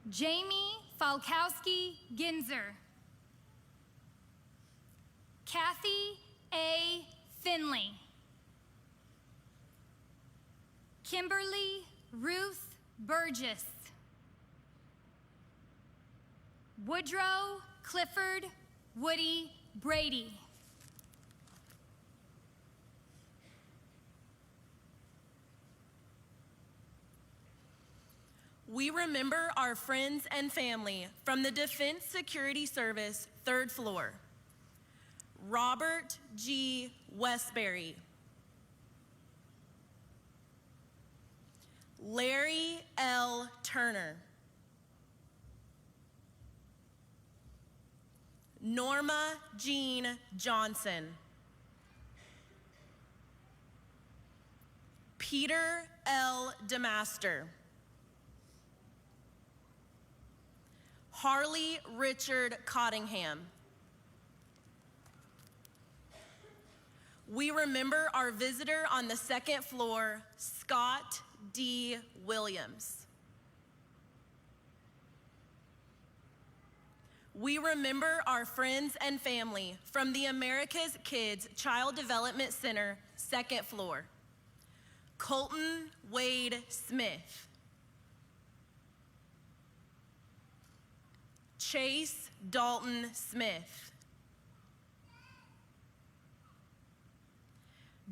Jamie Falkowski Ginzer. Kathy A. Finley. Kimberly Ruth Burgess. Woodrow Clifford Woody Brady. We remember our friends and family from the Defense Security Service, 3rd floor. Robert G. Westbury. Larry L. Turner. Norma Jean Johnson. Peter L. DeMaster. Harley Richard Cottingham. We remember our visitor on the 2nd floor, Scott D. Williams. We remember our friends and family from the America's Kids Child Development Center, 2nd floor. Colton Wade Smith. Chase Dalton Smith.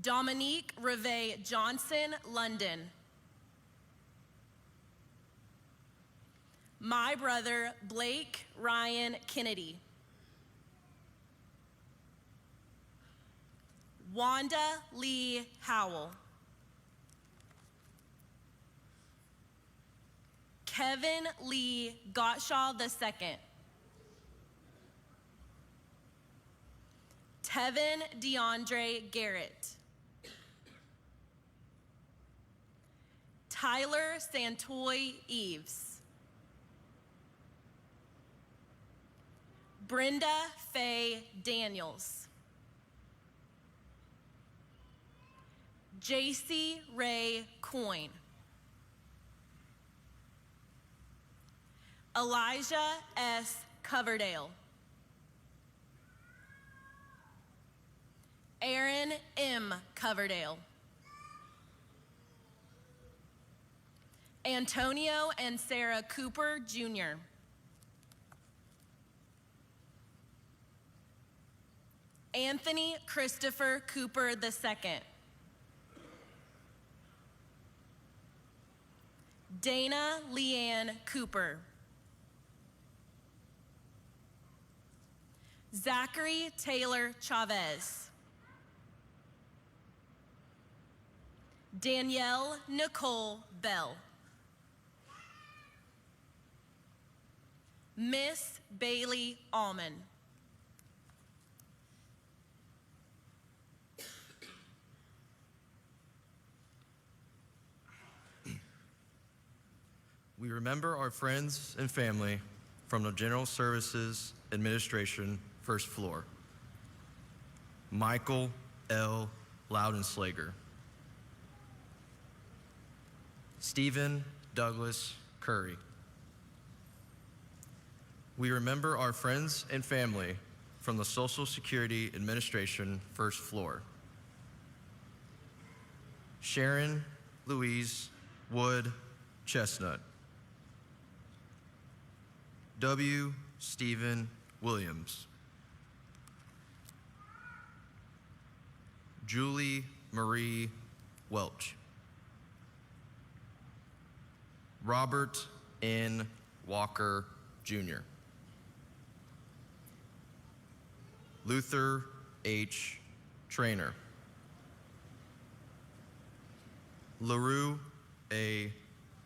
Dominique Reve Johnson, London. My brother, Blake Ryan Kennedy. Wanda Lee Howell. Kevin Lee Gottschall II. Tevin DeAndre Garrett. Tyler Santoy Eves. Brenda Faye Daniels. JC Ray Coyne. Elijah S. Coverdale. Aaron M. Coverdale. Antonio and Sarah Cooper, Jr. Anthony Christopher Cooper II. Dana Leanne Cooper. Zachary Taylor Chavez. Danielle Nicole Bell. Miss Bailey Allman. We remember our friends and family from the General Services Administration, 1st floor. Michael L. Loudenslager. Stephen Douglas Curry. We remember our friends and family from the Social Security Administration, 1st floor. Sharon Louise Wood Chestnut. W. Stephen Williams. Julie Marie Welch. Robert N. Walker, Jr. Luther H. Trainer. LaRue A.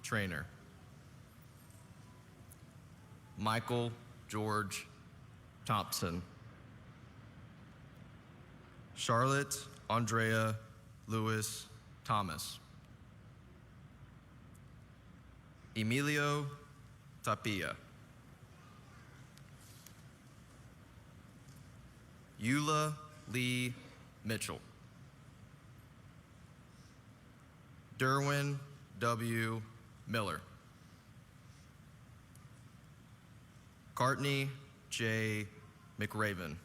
Trainer. Michael George Thompson. Charlotte Andrea Lewis Thomas. Emilio Tapia. Eula Lee Mitchell. Derwin W. Miller. Courtney J. McRaven.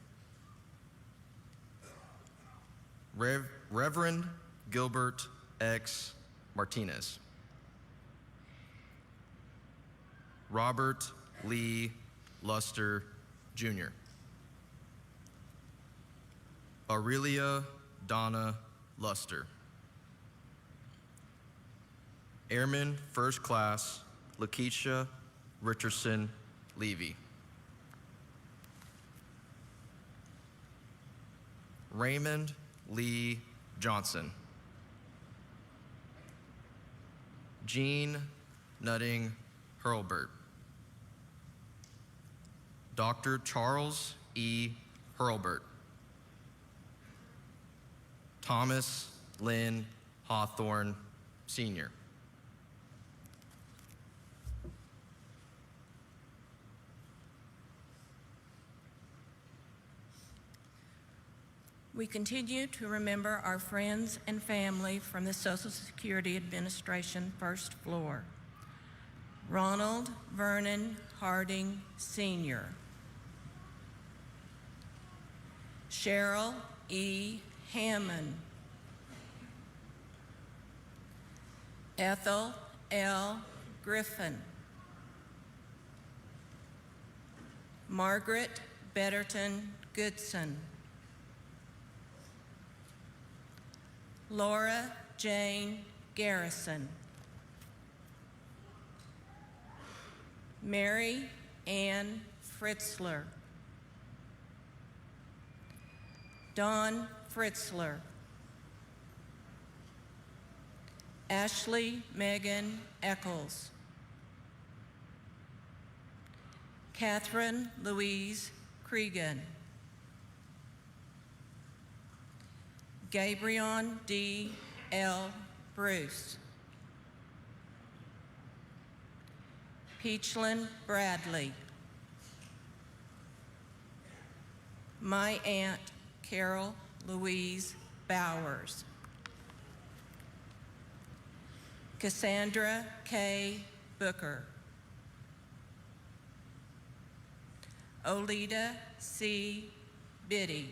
Reverend Gilbert X. Martinez. Robert Lee Luster, Jr. Aurelia Donna Luster. Airman First Class Lakeisha Richardson Levy. Raymond Lee Johnson. Jean Nutting Hurlbert. Dr. Charles E. Hurlbert. Thomas Lynn Hawthorne, Sr. We continue to remember our friends and family from the Social Security Administration first floor. Ronald Vernon Harding, Sr. Cheryl E. Hammond. Ethel L. Griffin. Margaret Betterton Goodson. Laura Jane Garrison. Mary Ann Fritzler. Dawn Fritzler. Ashley Megan Eccles. Catherine Louise Cregan. Gabrion D. L. Bruce. Peachlin Bradley. My Aunt Carol Louise Bowers. Cassandra K. Booker. Olita C. Biddy.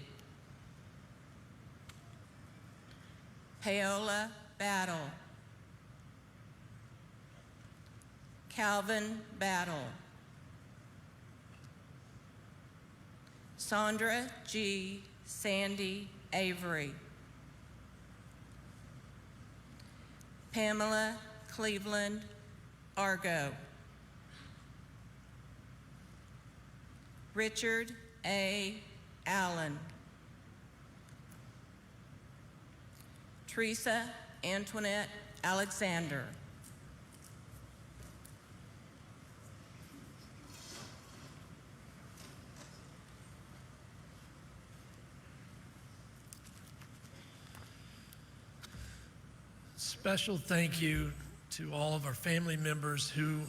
Paola Battle. Calvin Battle. Sandra G. Sandy Avery. Pamela Cleveland Argo. Richard A. Allen. Teresa Antoinette Alexander. Special thank you to all of our family members who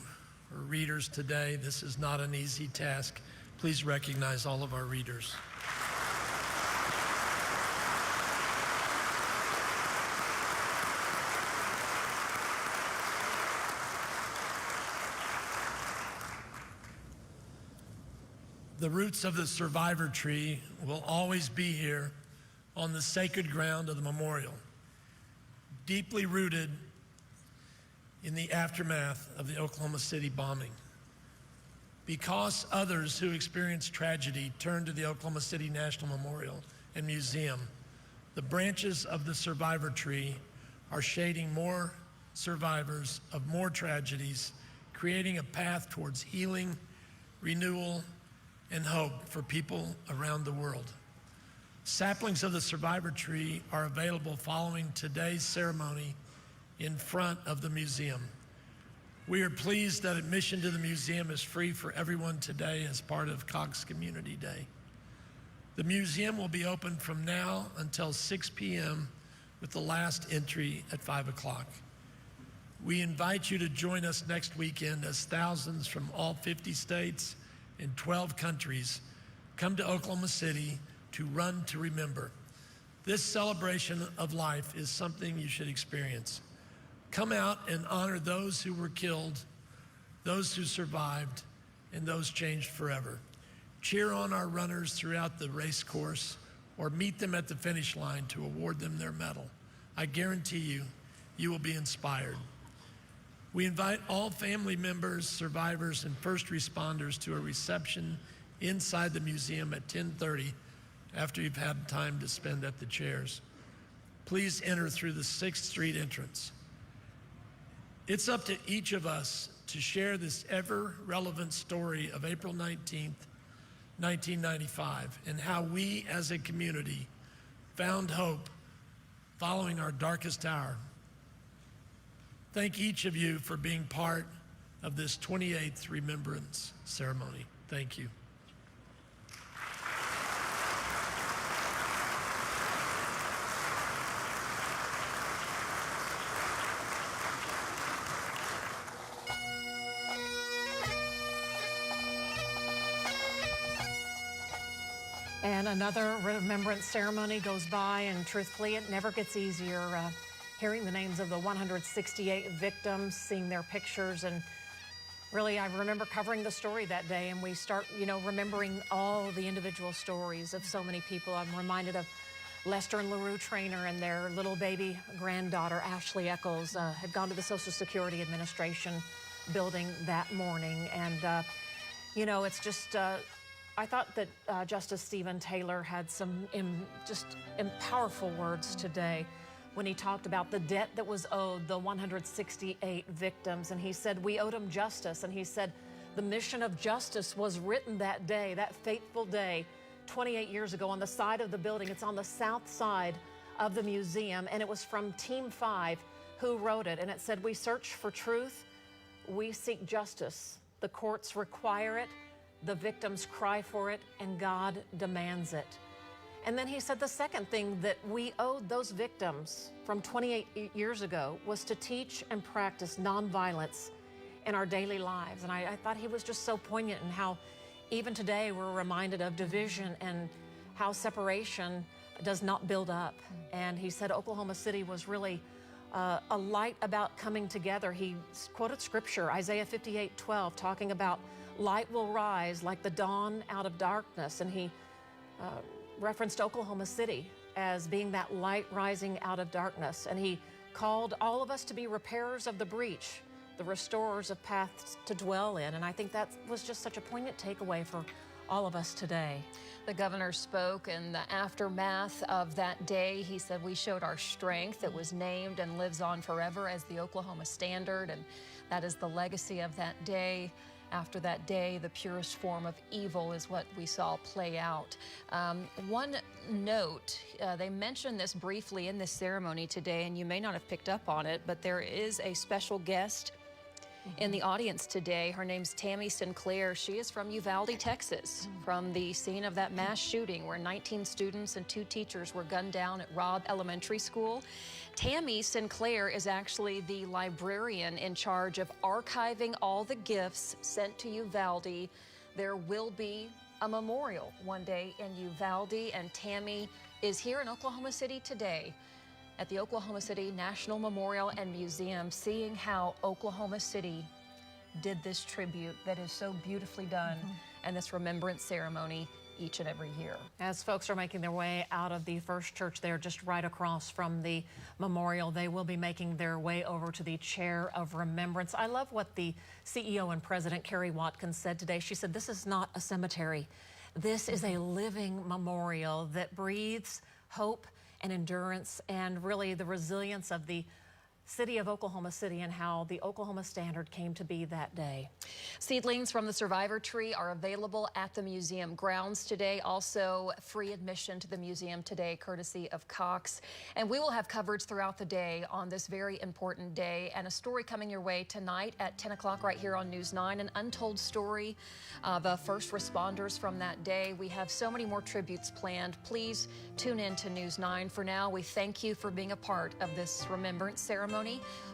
are readers today. This is not an easy task. Please recognize all of our readers. The roots of the survivor tree will always be here on the sacred ground of the memorial, deeply rooted in the aftermath of the Oklahoma City bombing. Because others who experienced tragedy turned to the Oklahoma City National Memorial and Museum, the branches of the survivor tree are shading more survivors of more tragedies, creating a path towards healing, renewal, and hope for people around the world. Saplings of the survivor tree are available following today's ceremony in front of the museum. We are pleased that admission to the museum is free for everyone today as part of Cox Community Day. The museum will be open from now until 6 p.m. with the last entry at 5 o'clock. We invite you to join us next weekend as thousands from all 50 states and 12 countries come to Oklahoma City to run to remember. This celebration of life is something you should experience. Come out and honor those who were killed, those who survived, and those changed forever. Cheer on our runners throughout the race course or meet them at the finish line to award them their medal. I guarantee you, you will be inspired. We invite all family members, survivors, and first responders to a reception inside the museum at 10:30 after you've had time to spend at the chairs. Please enter through the 6th Street entrance. It's up to each of us to share this ever-relevant story of April 19th, 1995, and how we as a community found hope following our darkest hour. Thank each of you for being part of this 28th Remembrance ceremony. Thank you. And another remembrance ceremony goes by, and truthfully, it never gets easier. Hearing the names of the 168 victims, seeing their pictures, and really, I remember covering the story that day, and we start, remembering all the individual stories of so many people. I'm reminded of Lester and LaRue Traynor and their little baby granddaughter, Ashley Eccles, had gone to the Social Security Administration building that morning. And, it's just, I thought that Justice Stephen Taylor had some powerful words today when he talked about the debt that was owed the 168 victims. And he said, we owed them justice. And he said, the mission of justice was written that day, that fateful day, 28 years ago on the side of the building. It's on the south side of the museum. And it was from Team 5 who wrote it. And it said, we search for truth. We seek justice. The courts require it. The victims cry for it, and God demands it. And then he said the second thing that we owed those victims from 28 years ago was to teach and practice nonviolence in our daily lives. And I thought he was just so poignant in how even today we're reminded of division and how separation does not build up. And he said Oklahoma City was really a light about coming together. He quoted scripture, Isaiah 58:12, talking about light will rise like the dawn out of darkness. And he referenced Oklahoma City as being that light rising out of darkness. And he called all of us to be repairers of the breach, the restorers of paths to dwell in. And I think that was just such a poignant takeaway for all of us today. The governor spoke in the aftermath of that day. He said, we showed our strength. It was named and lives on forever as the Oklahoma Standard. And that is the legacy of that day. After that day, the purest form of evil is what we saw play out. One note, they mentioned this briefly in this ceremony today, and you may not have picked up on it, but there is a special guest in the audience today. Her name's Tammy Sinclair. She is from Uvalde, Texas, from the scene of that mass shooting where 19 students and 2 teachers were gunned down at Robb Elementary School. Tammy Sinclair is actually the librarian in charge of archiving all the gifts sent to Uvalde. There will be a memorial one day in Uvalde, and Tammy is here in Oklahoma City today at the Oklahoma City National Memorial and Museum, seeing how Oklahoma City did this tribute that is so beautifully done and this remembrance ceremony each and every year. As folks are making their way out of the First Church there, just right across from the memorial, they will be making their way over to the Chair of Remembrance. I love what the CEO and President, Kerry Watkins, said today. She said, this is not a cemetery. This is a living memorial that breathes hope and endurance and really the resilience of the city of Oklahoma City and how the Oklahoma Standard came to be that day. Seedlings from the survivor tree are available at the museum grounds today. Also, free admission to the museum today, courtesy of Cox. And we will have coverage throughout the day on this very important day, and a story coming your way tonight at 10 o'clock right here on News 9, an untold story of first responders from that day. We have so many more tributes planned. Please tune in to News 9. For now, we thank you for being a part of this remembrance ceremony.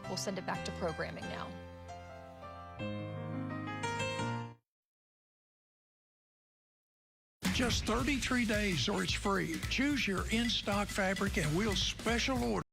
We'll send it back to programming now. Just 33 days or it's free. Choose your in-stock fabric and we'll special order